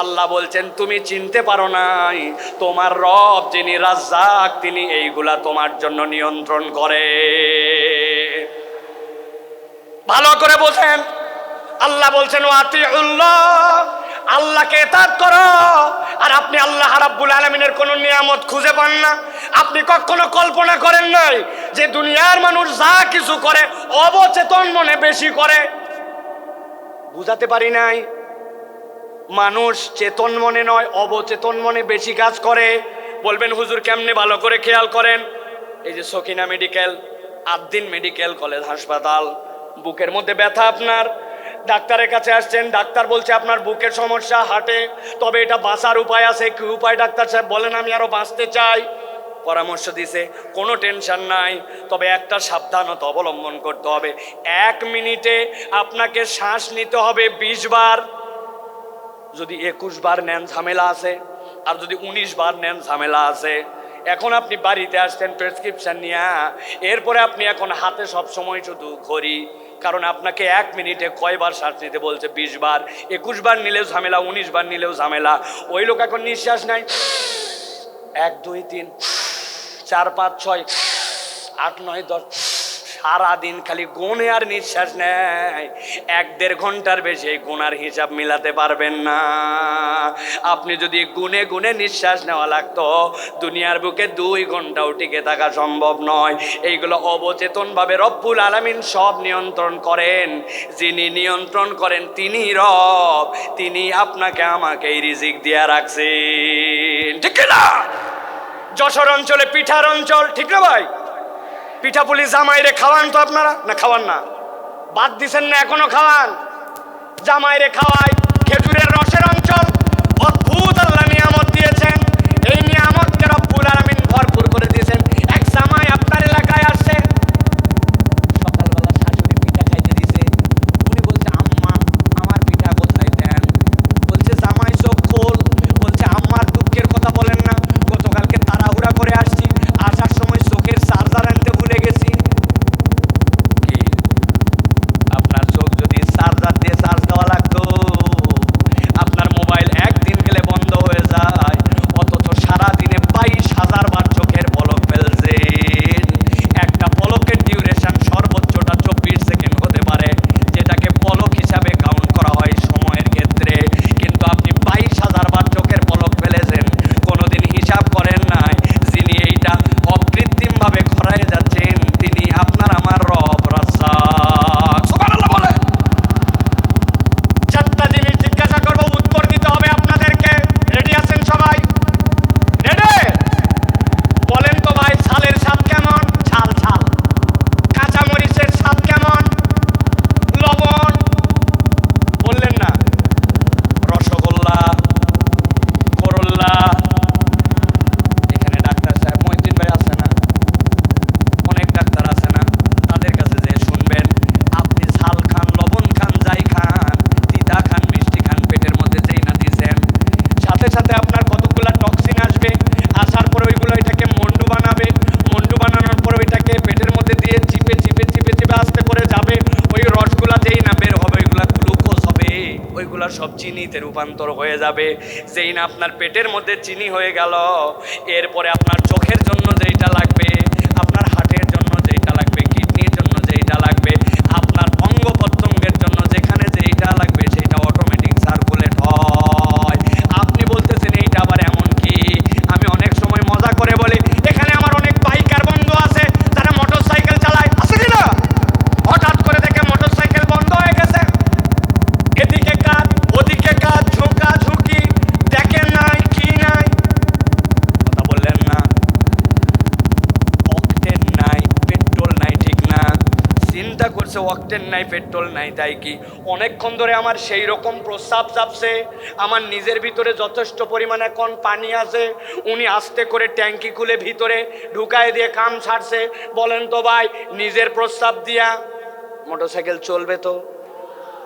আল্লাহ বলছেন তুমি চিনতে পারো নাই, তোমার রব যিনি রাজ্জাক তিনি এইগুলা তোমার জন্য নিয়ন্ত্রণ করে। ভালো করে বোঝেন। আল্লাহ বলছেন আতিউল্লাহ, আল্লাহকে ইতাআত করো। আর আপনি আল্লাহ রাব্বুল আলামিনের কোন নিয়ামত খুঁজে পান না? আপনি কখনো কল্পনা করেন নাই যে দুনিয়ার মানুষ যা কিছু করে অবচেতন মনে বেশি করে? বুঝাতে পারি নাই? মানুষ চেতন মনে নয়, অবচেতন মনে বেশি কাজ করে। বলবেন হুজুর কেমনে? ভালো করে খেয়াল করেন। এই যে Sakina medical, Ad-din medical college হাসপাতাল, বুকের মধ্যে ব্যথা আপনার, ডাক্তারের কাছে আসছেন, ডাক্তার বলছে আপনার বুকের সমস্যা, হার্টে, তবে এটা বাঁচার উপায় আছে। কি উপায় ডাক্তার সাহেব? বলেন আমি আরো বাঁচতে চাই। পরামর্শ দিছে, কোনো টেনশন নাই, তবে একটা সাবধানতা অবলম্বন করতে হবে। 1 মিনিটে আপনাকে শ্বাস নিতে হবে 20 বার। যদি 21 বার নেন ঝামেলা আছে, আর যদি 19 বার নেন ঝামেলা আছে। এখন আপনি বাড়িতে আসছেন প্রেসক্রিপশন নিয়ে, এরপরে আপনি এখন হাতে সব সময় শুধু ঘড়ি, কারণ আপনাকে 1 মিনিটে কয়বার শ্বাস নিতে বলছে? 20 বার। 21 বার নিলেও ঝামেলা, 19 বার নিলেও ঝামেলা। ওই লোক এখন নিঃশ্বাস নাই, 1 2 3 4 5 6 8 9 10, সারাদিন খালি গুনে আর নিঃশ্বাস নেয়। 1-1.5 ঘন্টার বেশি এই গুনার হিসাব মিলাতে পারবেন না। আপনি যদি গুনে গুনে নিঃশ্বাস নেওয়া লাগতো, দুনিয়ার বুকে 2 ঘন্টাও টিকে থাকা সম্ভব নয়। এইগুলো অবচেতন ভাবে রব্বুল আলামিন সব নিয়ন্ত্রণ করেন। যিনি নিয়ন্ত্রণ করেন তিনি রব, তিনি আপনাকে আমাকে এই রিজিক দিয়া রাখছেন, ঠিক না? যশোর অঞ্চলে পিঠার অঞ্চল, ঠিক না ভাই? পিঠা পুলি জামাইরে খাওয়ান তো আপনারা, না খাওয়ান না? বাদ দিছেন না? এখনো খাওয়ান। জামাইরে খাওয়াই। খেজুরের রসের অঞ্চল, অদ্ভুত আল্লাহ নিয়ামত দিয়েছেন। এই নিয়ামতকে রব্বুল আলামিন ভরপুর করে দিয়েছেন। এক জামাই আপনার এলাকায় আসছে, সকালবেলা শাশুড়ি পিঠা খাইতে দিছে। উনি বলছে আম্মা আমার পিঠা কোথায় দেন? বলছে জামাই চোখ খোল। বলছে আম্মার দুঃখের কথা বলেন না, গতকালকে তাড়াহুড়া করে আসছি, আসার সময় চোখের চার্জার আনতে ভুলে গেছি। কি আপনার চোখ যদি চার্জার দিয়ে চার্জ দেওয়া লাগতো, আপনার মোবাইল একদিন গেলে বন্ধ হয়ে যায়, অথচ সারাদিনে 22,000 বার চোখের পলক ফেলছেন। একটা পলকের ডিউরেশন সর্বোচ্চটা 24 সেকেন্ড হতে পারে, যেটাকে পলক হিসাবে কাউন্ট করা হয় সময়ের ক্ষেত্রে। কিন্তু আপনি 22,000 বার চোখের পলক ফেলেছেন, কোনোদিন হিসাব করেন নাই। যিনি এইটা অকৃত্রিম ভাবে খরায় যাচ্ছেন তিনি আপনার আমার রব রাজ্জাক। সুবহানাল্লাহ বলে। 4টা জিনিস জিজ্ঞাসা করবো, উত্তর দিতে হবে আপনাদেরকে। রেডি আছেন সবাই? রেডি? বলেন তো ভাই, ছালের স্বাদ কেমন? ছাল ছাল। কাঁচা মরিচের স্বাদ কেমন? লবণ। বললেন না? রসগোল্লা, করল্লা। এখানে ডাক্তার সাহেব মহিউদ্দিন ভাই আছে না? অনেক ডাক্তার আছে না? তাদের কাছে যে শুনবেন, আপনি ঝাল খান, লবণ খান, যাই খান, তিতা খান, মিষ্টি খান, পেটের মধ্যে যেই না দিয়েছেন, সাথে সাথে আপনার কতগুলা টক্সিন আসবে। আসার পরে ওইগুলো এটাকে মন্ডু বানাবে, মন্ডু বানানোর পরে ওইটাকে পেটের মধ্যে দিয়ে চিপে চিপে চিপে চিপে আস্তে করে যাবে। ওই রসগুলা যেই না বের হবে, ওইগুলা গ্লুকোজ হবে, ওইগুলা সব চিনিতে রূপান্তর হয়ে যাবে। যেই না আপনার পেটের মধ্যে চিনি হয়ে গেল, এরপরে আপনার চোখের জন্য যেইটা লাগবে, আপনার হার্টের জন্য যেইটা লাগবে, কিডনির জন্য যেইটা লাগবে, আপনার অঙ্গ প্রত্যঙ্গের জন্য যেখানে যেইটা লাগবে সেইটা অটোমেটিক সার্কুলেট হয়। আপনি বলতেছেন এইটা আবার এমন কি? আমি অনেক সময় মজা করে বলি, এখানে আমার অনেক বাইকার বন্ধু আছে যারা মোটরসাইকেল চালায়, আছে কি না? হঠাৎ করে দেখে মোটরসাইকেল বন্ধ হয়ে গেছে, এদিকে কাজ ওদিকে কাজ, ঝুঁকা ঝুঁকি, দেখেন নাই কি নাই? কথা বললেন না? অকটেন নাই, পেট্রোল নাই, ঠিক না? চিন্তা করছে অকটেন নাই, পেট্রোল নাই, তাই কি অনেকক্ষণ ধরে আমার সেই রকম প্রস্রাব চাপছে, আমার নিজের ভিতরে যথেষ্ট পরিমাণে এখন পানি আছে, উনি আস্তে করে ট্যাঙ্কি খুলে ভিতরে ঢুকায় দিয়ে কাম ছাড়ছে। বলেন তো ভাই, নিজের প্রস্রাব দিয়া মোটরসাইকেল চলবে তো?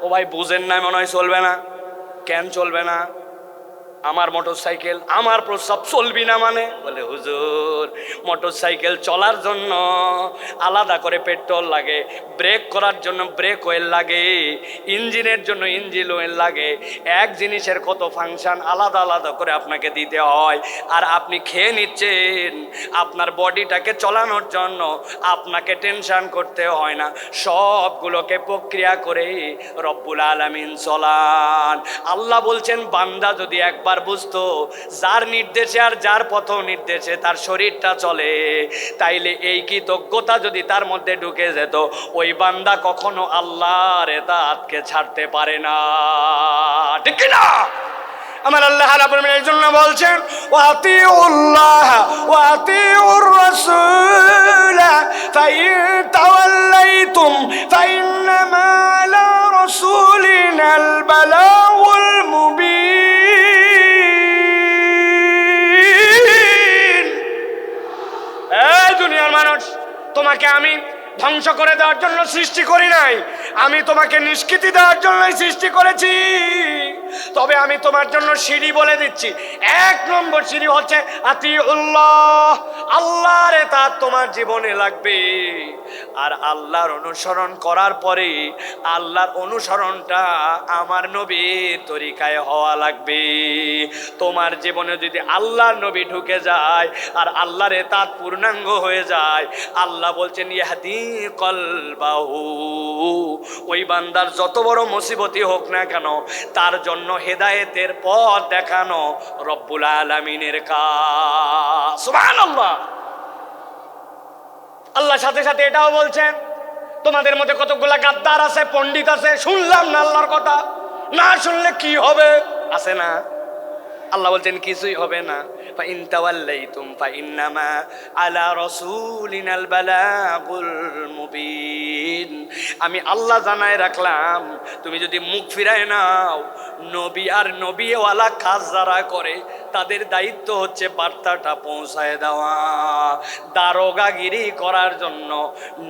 ও ভাই বুঝেন না, মনে হয় চলবে না। কেন চলবে না? আমার মোটরসাইকেল, আমার প্রস্রাব চলবি না মানে? বলে হুজুর, মোটরসাইকেল চলার জন্য আলাদা করে পেট্রোল লাগে, ব্রেক করার জন্য ব্রেক অয়েল লাগে, ইঞ্জিনের জন্য ইঞ্জিন অয়েল লাগে, এক জিনিসের কত ফাংশন আলাদা আলাদা করে আপনাকে দিতে হয়। আর আপনি খেয়ে নিচ্ছেন আপনার বডিটাকে চলানোর জন্য, আপনাকে টেনশন করতে হয় না, সবগুলোকে প্রক্রিয়া করে রব্বুল আলামিন চলান। আল্লাহ বলছেন বান্দা যদি একবার বুঝতো যার নির্দেশে আর যার পথ নির্দেশে তার শরীরটা চলে, তাইলে এই কৃতজ্ঞতা যদি তার মধ্যে ঢুকে যেত, ওই বান্দা কখনো আল্লাহর ইতাআতকে ছাড়তে পারে না। ঠিক কি না? আমার আল্লাহ রাব্বুল আলামিন এই জন্য বলছেন ওয়াতিউল্লাহ ওয়াতিউর রাসূল ফাইন তাওয়াল্লাইতুম ফাইন্নামা আলা রাসূলিনাল বালাগুল মুবিন। এই দুনিয়ার মানুষ, তোমাকে আমি ধ্বংস করে দেওয়ার জন্য সৃষ্টি করি নাই, আমি তোমাকে নিষ্কৃতি দেওয়ার জন্যই সৃষ্টি করেছি। তবে আমি তোমার জন্য সিঁড়ি বলে দিচ্ছি। এক নম্বর সিঁড়ি হচ্ছে আতিউল্লাহ, আল্লাহর ইতাআত তোমার জীবনে লাগবে। আর আল্লাহর অনুসরণ করার পরে আল্লাহর অনুসরণটা আমার নবীর তরিকায় হওয়া লাগবে। তোমার জীবনে যদি আল্লাহর নবী ঢুকে যায় আর আল্লাহর ইতাআত পূর্ণাঙ্গ হয়ে যায়, আল্লাহ বলছেন ইয়াহদি কলবাহু, ওই বান্দার যত বড় মুসিবতই হোক না কেন, তার জন্য হেদায়েতের পথ দেখানো রব্বুল আলামিনের কাজ। সুবহানাল্লাহ। আল্লাহ সাথে সাথে এটাও বলছেন তোমাদের মধ্যে কতগুলা গাদ্দার আছে, পণ্ডিত আছে, শুনলাম না আল্লাহর কথা, না শুনলে কি হবে? আছে না? আল্লাহ বলছেন কিছুই হবে না। ফাইন তাওয়াল্লাইতুম ফাইন্নামা আলা রাসূলিনাল বালাগুল মুবিন। আমি আল্লাহ জানায় রাখলাম, তুমি যদি মুখ ফিরায় নাও, নবী আর নবীওয়ালা কাজ যারা করে তাদের দায়িত্ব হচ্ছে বার্তাটা পৌঁছায় দেওয়া। দারোগাগিরি করার জন্য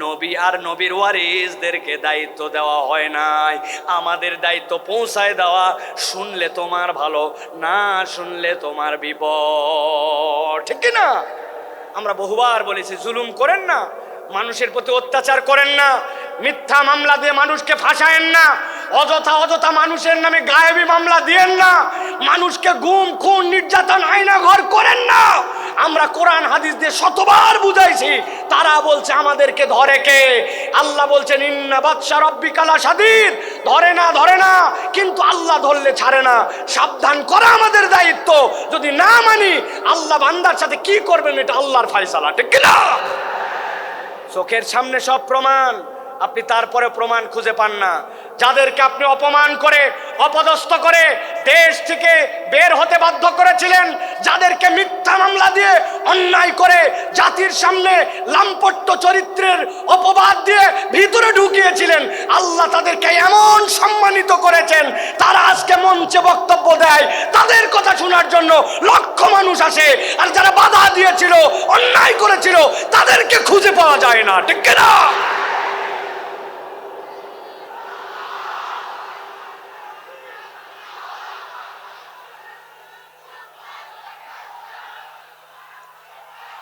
নবী আর নবীর ওয়ারিসদেরকে দায়িত্ব দেওয়া হয় নাই। আমাদের দায়িত্ব পৌঁছায় দেওয়া। শুনলে তোমার ভালো, না শুনলে তোমার বিপদ। ঠিক কি না? আমরা বহুবার বলেছি জুলুম করেন না, মানুষের প্রতি অত্যাচার করেন না, মিথ্যা মামলা দিয়ে মানুষকে ফাঁসায়েন না, অযথা মানুষের নামে গায়েবী মামলা দিয়েন না, মানুষকে গুম খুন নির্যাতন আয়না ঘর করেন না। আমরা কোরআন হাদিস দিয়ে শতবার বুঝাইছি, তারা বলছে আমাদেরকে ধরে কে? আল্লাহ বলছেন ইন্না বাতশা রাব্বিকা লাশাদীদ, ধরে না, কিন্তু আল্লাহ ধরলে ছাড়ে না। সাবধান করা আমাদের দায়িত্ব। যদি না মানি, আল্লাহ বান্দার সাথে কি করবেন এটা আল্লাহর ফয়সালা। ঠিক কি না? চোখের সামনে সব প্রমাণ, আপনি তারপরে প্রমাণ খুঁজে পান না। যাদেরকে আপনি অপমান করে অপদস্থ করে দেশ থেকে বের হতে বাধ্য করেছিলেন, যাদেরকে মিথ্যা মামলা দিয়ে অন্যায় করে জাতির সামনে লাম্পট্য চরিত্রের অপবাদ দিয়ে ভিতরে ঢুকিয়েছিলেন, আল্লাহ তাদেরকে এমন সম্মানিত করেছেন, তারা আজকে মঞ্চে বক্তব্য দেয়, তাদের কথা শোনার জন্য লক্ষ মানুষ আসে। আর যারা বাধা দিয়েছিল, অন্যায় করেছিল, তাদেরকে খুঁজে পাওয়া যায় না। ঠিক না?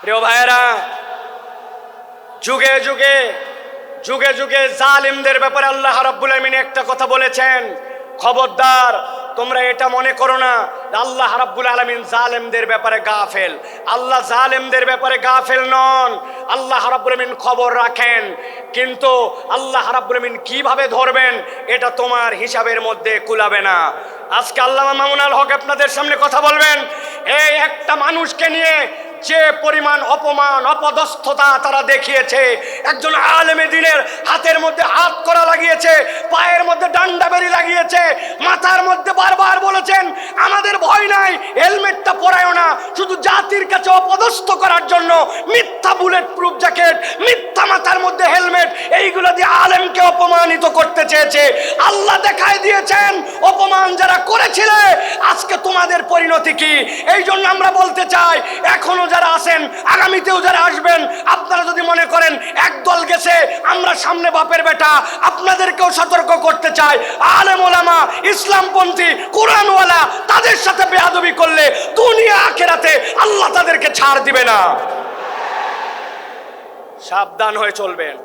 প্রিয় ভাইয়েরা, যুগে যুগে জালিমদের ব্যাপারে আল্লাহ রাব্বুল আলামিন একটা কথা বলেছেন, খবরদার তোমরা এটা মনে করো না আল্লাহ রাব্বুল আলামিন জালেমদের ব্যাপারে গাফেল। আল্লাহ জালেমদের ব্যাপারে গাফেল নন। আল্লাহ রাব্বুল আলামিন খবর রাখেন, কিন্তু আল্লাহ রাব্বুল আলামিন কিভাবে ধরবেন এটা তোমার হিসাবের মধ্যে কুলাবে না। আজকে আল্লামা মামুনুল হক আপনাদের সামনে কথা বলবেন। এই একটা মানুষকে নিয়ে যে পরিমাণ অপমান অপদস্থতা তারা দেখিয়েছে, একজন আলেমে দ্বীনের হাতের মধ্যে হাত করা লাগিয়েছে, পায়ের মধ্যে ডান্ডা বেরি লাগিয়েছে, মাথার মধ্যে বারবার বলেছেন আমাদের ভয় নাই, হেলমেটটা পরায়ও না, শুধু জাতির কাছে অপদস্থ করার জন্য মিথ্যা বুলেট প্রুফ জ্যাকেট, মিথ্যা মাথার মধ্যে হেলমেট, এইগুলো দিয়ে আলেমকে অপমানিত করতে চেয়েছে। আল্লাহ দেখায় দিয়েছেন অপমান যারা করেছিলে আজকে তোমাদের পরিণতি কি। এই জন্য আমরা বলতে চাই, এখনো যারা আছেন, আগামীতেও যারা আসবেন, আপনারা যদি মনে করেন একদল গেছে আমরা সামনে বাপের বেটা, আপনাদেরকেও সতর্ক করতে চাই, আলেম ওলামা, ইসলামপন্থী, কোরআনওয়ালা, তাদের সাথে বেয়াদবি করলে দুনিয়া আখিরাতে আল্লাহ তাদেরকে ছাড় দিবে না। সাবধান হয়ে চলবেন,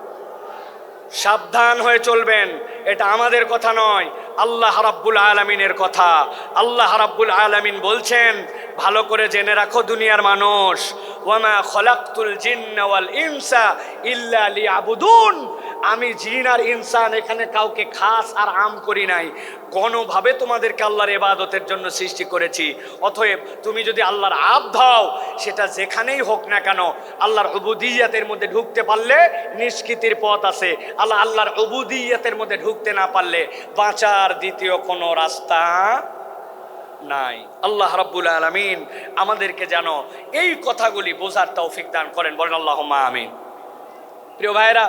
সাবধান হয়ে চলবেন। এটা আমাদের কথা নয়, আল্লাহ রাব্বুল আলামিনের কথা। আল্লাহ রাব্বুল আলামিন বলছেন, ভালো করে জেনে রাখো দুনিয়ার মানুষ, ওয়ামা খলাকতুল জিন্না ওয়াল ইনসা ইল্লা লিয়াবুদুন। আমি জিন আর ইনসান এখানে কাউকে খাস আর আম করি নাই, কোনোভাবে তোমাদেরকে আল্লাহর ইবাদতের জন্য সৃষ্টি করেছি। অতএব তুমি যদি আল্লাহর আবদ হও, সেটা যেখানেই হোক না কেন, আল্লাহর উবুদিয়্যাতের মধ্যে ঢুকতে পারলে নিষ্কৃতির পথ আছে। আল্লাহর উবুদিয়্যাতের মধ্যে ঢুকতে না পারলে বাঁচার দ্বিতীয় কোনো রাস্তা নাই। আল্লাহ রাব্বুল আলামিন আমাদেরকে যেন এই কথাগুলি বোঝার তৌফিক দান করেন, বলেন আল্লাহুম্মা আমিন। প্রিয় ভাইরা,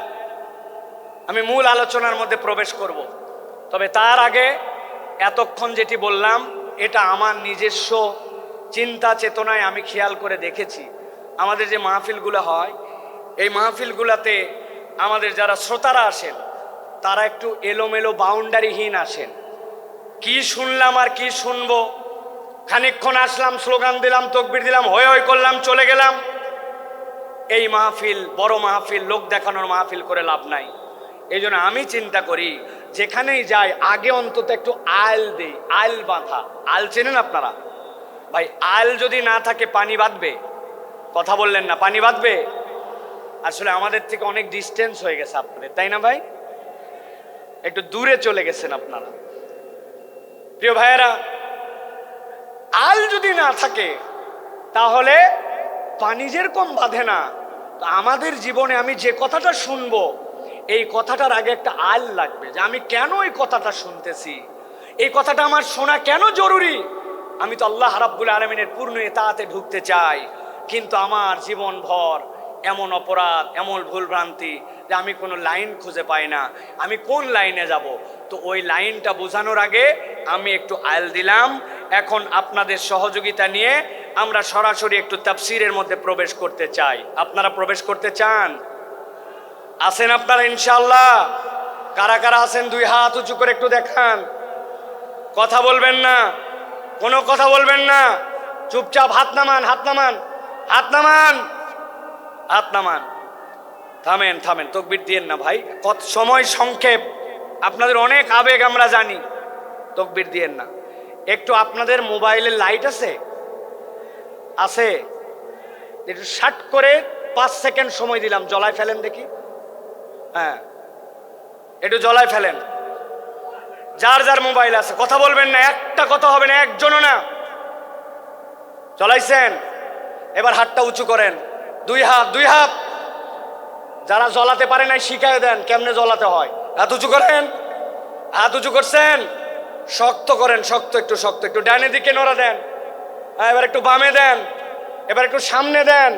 আমি মূল আলোচনার মধ্যে প্রবেশ করব, তবে তার আগে এতক্ষণ যেটি বললাম এটা আমার নিজস্ব চিন্তা চেতনায় আমি খেয়াল করে দেখেছি। আমাদের যে মাহফিলগুলো হয়, এই মাহফিলগুলোতে আমাদের যারা শ্রোতারা আসেন তারা একটু এলোমেলো বাউন্ডারিহীন আসেন। কি শুনলাম আর কি শুনবো, খানিকক্ষণ আসলাম, স্লোগান দিলাম, তাকবীর দিলাম, হই হই করলাম, চলে গেলাম। এই মাহফিল বড় মাহফিল, লোক দেখানোর মাহফিল করে লাভ নাই। এই জন্য আমি চিন্তা করি যেখানেই যাই আগে অন্তত একটু আল দেই, আল বাঁধা। আল চেনেন আপনারা? ভাই আল যদি না থাকে পানি বাঁধবে? কথা বললেন না, পানি বাঁধবে? আসলে আমাদের থেকে অনেক ডিস্টেন্স হয়ে গেছে আপনাদের, তাই না ভাই? একটু দূরে চলে গেছেন আপনারা। প্রিয় ভাইয়েরা, আল যদি না থাকে তাহলে পানি যেরকম বাঁধে না, তো আমাদের জীবনে আমি যে কথাটা শুনবো এই কথাটার আগে একটা আল লাগবে, যে আমি কেন এই কথাটা শুনতেছি, এই কথাটা আমার শোনা কেন জরুরি। আমি তো আল্লাহ রাব্বুল আলামিনের পূর্ণ ইতাআতে ঢুকতে চাই, কিন্তু আমার জীবন ভর এমন অপরাধ, এমন ভুলভ্রান্তি যে আমি কোনো লাইন খুঁজে পাই না, আমি কোন লাইনে যাব। তো ওই লাইনটা বোঝানোর আগে আমি একটু আল দিলাম। এখন আপনাদের সহযোগিতা নিয়ে আমরা সরাসরি একটু তাফসীরের মধ্যে প্রবেশ করতে চাই। আপনারা প্রবেশ করতে চান? আছেন আপনারা ইনশাআল্লাহ? কারা কারা আছেন দুই হাত উঁচু করে একটু দেখান। কথা বলবেন না, কোনো কথা বলবেন না, চুপচাপ হাত নামান, হাত নামান, হাত নামান, হাত নামান। থামেন থামেন, তাকবীর দিয়েন না ভাই, কত সময় সংক্ষেপ, আপনাদের অনেক আবেগ আমরা জানি, তাকবীর দিয়েন না। একটু আপনাদের মোবাইলের লাইট আছে? আছে? একটু শার্ট করে 5 সেকেন্ড সময় দিলাম, জ্বলায় ফেলেন দেখি। হ্যাঁ, একটু জ্বলায় ফেলেন। যার যার মোবাইল আছে কথা বলবেন না, একটা কথা হবে না, একজনও না। জ্বলাইছেন? এবার হাতটা উঁচু করেন, দুই হাত, দুই হাত। যারা জ্বলাতে পারে নাই শিখায় দেন কেমনে জ্বলাতে হয়। হাত উঁচু করেন, হাত উঁচু করছেন, শক্ত করেন, শক্ত, একটু শক্ত, একটু ডানে দিকে নড়া দেন। এবার একটু বামে দেন, এবার একটু সামনে দেন,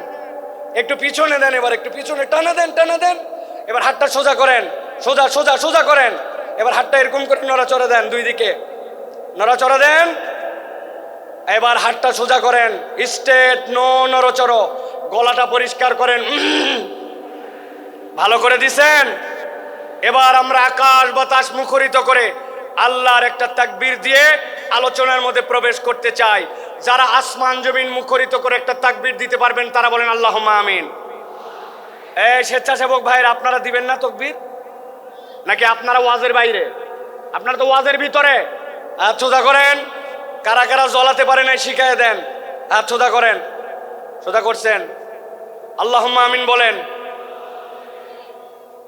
একটু পিছনে দেন, এবার একটু পিছনে টানা দেন, টানা দেন। এবার হাতটা সোজা করেন, সোজা সোজা সোজা করেন। এবার হাতটা এরকম করে নড়াচড়া দেন, দুই দিকে নড়াচড়া দেন। এবার হাতটা সোজা করেন, স্ট্রেট, নো নড়াচড়া। গলাটা পরিষ্কার করেন, ভালো করে দিছেন। এবার আমরা আকাশ বাতাস মুখরিত করে আল্লাহর একটা তাকবীর দিয়ে আলোচনার মধ্যে প্রবেশ করতে চাই। যারা আসমান জমিন মুখরিত করে একটা তাকবীর দিতে পারবেন তারা বলেন আল্লাহুম্মা আমিন। এই স্বেচ্ছাসেবক ভাইরা, আপনারা দিবেন না তাকবীর? নাকি আপনারা ওয়াজের বাইরে? আপনারা তো ওয়াজের ভিতরে। হাত সোজা করেন। কারা কারা জ্বলাতে পারে নাই শিখায় দেন, হাত সোজা করেন। সোজা করছেন? আল্লাহুম্মা আমিন বলেন।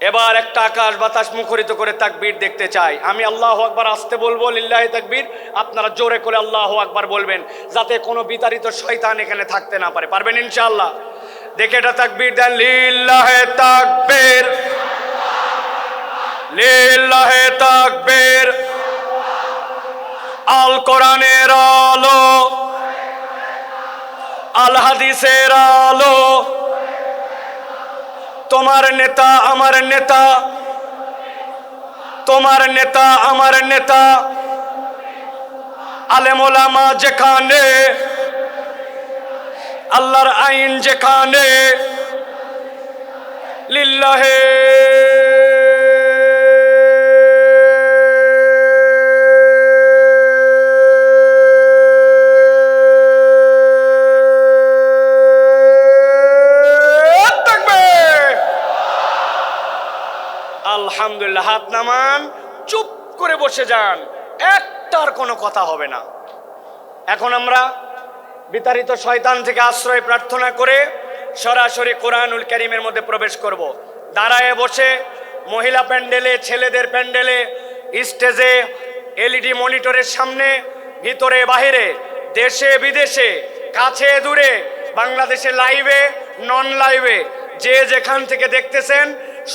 এবার একটা আকাশ বাতাস মুখরিত করে তাকবীর দেখতে চাই। আমি আল্লাহু আকবার আসতে বলবো, লিল্লাহি তাকবীর, আপনারা জোরে করে আল্লাহু আকবার বলবেন, যাতে কোনো বিতাড়িত শয়তান এখানে থাকতে না পারে। পারবেন ইনশাআল্লাহ? দেখে এটা তাকবীর দেন, লিল্লাহি তাকবীর, লিল্লাহি তাকবীর। আল কোরআনের আলো, আল হাদিসের আলো, তোমার নেতা আমার নেতা, তোমার নেতা আমার নেতা, আলেম ওলামা যেখানে, আল্লাহর আইন যেখানে, লিল্লাহে আলহামদুলিল্লাহ। হাত নামান, চুপ করে বসে যান, একটার কোনো কথা হবে না। এখন আমরা বিতাড়িত শয়তান থেকে আশ্রয় প্রার্থনা করে সরাসরি কোরআনুল কারীমের মধ্যে প্রবেশ করব। দাঁড়ায় বসে মহিলা প্যান্ডেলে, ছেলেদের প্যান্ডেলে, স্টেজে, এলইডি মনিটরের সামনে, ভিতরে বাহিরে, দেশে বিদেশে, কাছে দূরে, বাংলাদেশে লাইভে, নন লাইভে, যে যেখান থেকে দেখতেছেন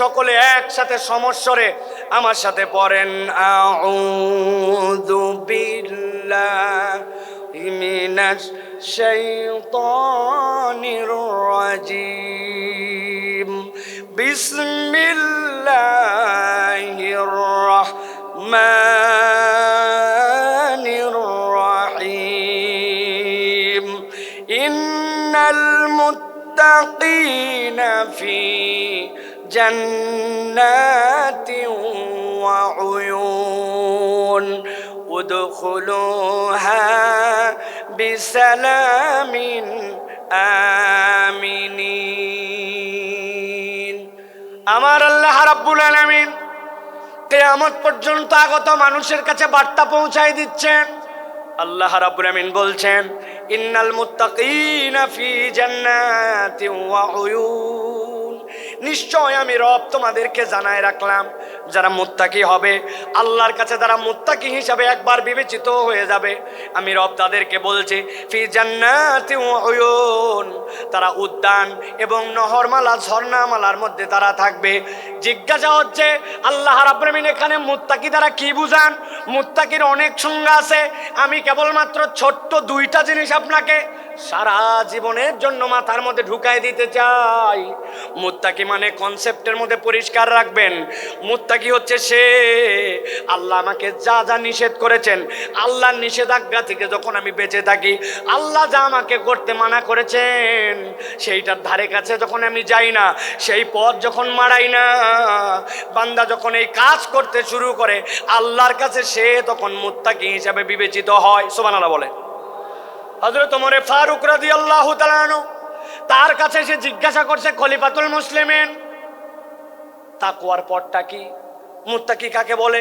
সকলে একসাথে সমস্বরে আমার সাথে পড়েন, আউযু বিল্লাহি মিনাশ শাইতানির রাজিম, বিসমিল্লাহির রাহমানির রাহিম, ইন্নাল মুত্তাকিনা ফি জান্নাতিন ওয়া উয়ুন, উদখুলুহা বিসালামিন আমিনিন। আমার আল্লাহ রাব্বুল আলামিন কিয়ামত পর্যন্ত আগত মানুষের কাছে বার্তা পৌঁছায় দিচ্ছেন। আল্লাহ রাব্বুল আলামিন বলছেন, ইন্নাল মুত্তাকিনা ফি জান্নাতিন ওয়া উয়ুন, নিশ্চয় আমি রব তোমাদেরকে জানায় রাখলাম, যারা মুত্তাকি হবে, আল্লাহর কাছে যারা মুত্তাকি হিসাবে একবার বিবেচিত হয়ে যাবে, আমি রব তাদেরকে বলছি, ফি জান্নাতিন ওয়া উয়ুন, তারা উদ্যান এবং নহরমালা, ঝর্ণামালার মধ্যে তারা থাকবে। জিজ্ঞাসা হচ্ছে, আল্লাহ রাব্বুল আলামিন এখানে মুত্তাকি দ্বারা কি বুঝান? মুত্তাকির অনেক সংজ্ঞা আছে, আমি কেবলমাত্র ছোট্ট দুইটা জিনিস আপনাকে সারা জীবনের জন্য মাথার মধ্যে ঢুকাই দিতে চাই। মুত্তাকি মানে কনসেপ্টের মধ্যে পরিষ্কার রাখবেন, মুত্তাকি হচ্ছে সে আল্লাহ আমাকে যা যা নিষেধ করেছেন, আল্লাহর নিষেধাজ্ঞা থেকে যখন আমি বেঁচে থাকি, আল্লাহ যা আমাকে করতে মানা করেছেন সেইটার ধারে কাছে যখন আমি যাই না, সেই পথ যখন মারাই না, বান্দা যখন এই কাজ করতে শুরু করে, আল্লাহর কাছে সে তখন মুত্তাকি হিসাবে বিবেচিত হয়। সুবহানাল্লাহ বলে। হযরত ওমর ফারুক রাদিয়াল্লাহু তাআলা আনহু, তার কাছে এসে জিজ্ঞাসা করছে খলিফাতুল মুসলিমিন, তাকওয়ার পথটা কি? মুত্তাকি কাকে বলে?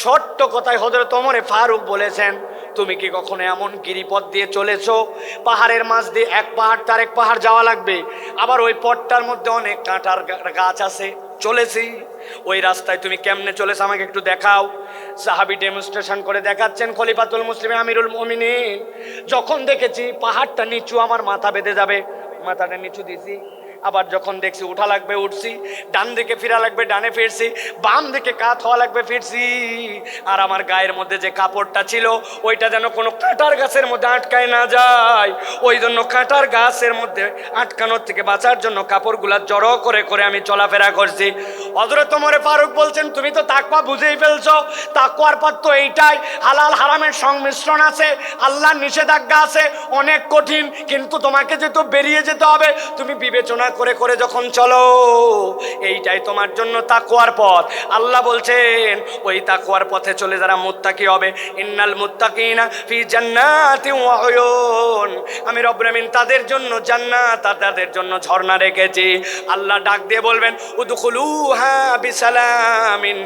ছোট্ট কথায় হযরত ওমর ফারুক বলেছেন, তুমি কি কখনো এমন গিরিপথ দিয়ে চলেছো, পাহাড়ের মাঝ দিয়ে এক পাহাড় তার এক পাহাড় যাওয়া লাগবে, আবার ওই পথটার মধ্যে অনেক কাঁটার গাছ আছে? চলেছি। ওই রাস্তায় তুমি কেমনে চলেছো আমাকে একটু দেখাও। সাহাবী ডেমনস্ট্রেশন করে দেখাচ্ছেন, খলিফাতুল মুসলিমিন আমিরুল মুমিনিন, যখন দেখেছি পাহাড়টা নিচু, আমার মাথা বেঁধে যাবে, মাথাটা নিচু দিছি, আবার যখন দেখছি উঠা লাগবে উঠছি, ডান দিকে ফিরা লাগবে ডানে ফিরছি, বাম দিকে কাত হওয়া লাগবে ফিরছি। আর আমার গায়ের মধ্যে যে কাপড়টা ছিল ওইটা যেন কোনো কাঁটার গাছের মধ্যে আটকায় না যায়, ওই জন্য কাঁটার গাছের মধ্যে আটকানোর থেকে বাঁচার জন্য কাপড়গুলা জড়ো করে করে আমি চলাফেরা করছি। হযরত ওমর ফারুক বলছেন, তুমি তো তাকওয়া বুঝেই ফেলছো, তাকওয়ার পথ তো এইটাই, হালাল হারামের সংমিশ্রণ আছে, আল্লাহর নিষেধাজ্ঞা আছে, অনেক কঠিন, কিন্তু তোমাকে যেহেতু বেরিয়ে যেতে হবে, তুমি বিবেচনা করে করে যখন চলো, এইটাই তোমার জন্য তাকওয়ার পথ। আল্লাহ বলছেন, ওই তাকওয়ার পথে চলে যারা মুত্তাকি হবে, ইন্নাল মুত্তাকিনা ফি জান্নাতিন ওয়া উয়ুন, আমি রব্বুল আমিন তাদের জন্য জান্নাত আর তাদের জন্য ঝর্ণা রেখেছি। আল্লাহ ডাক দিয়ে বলবেন, উদখুলুহা বিসালামিন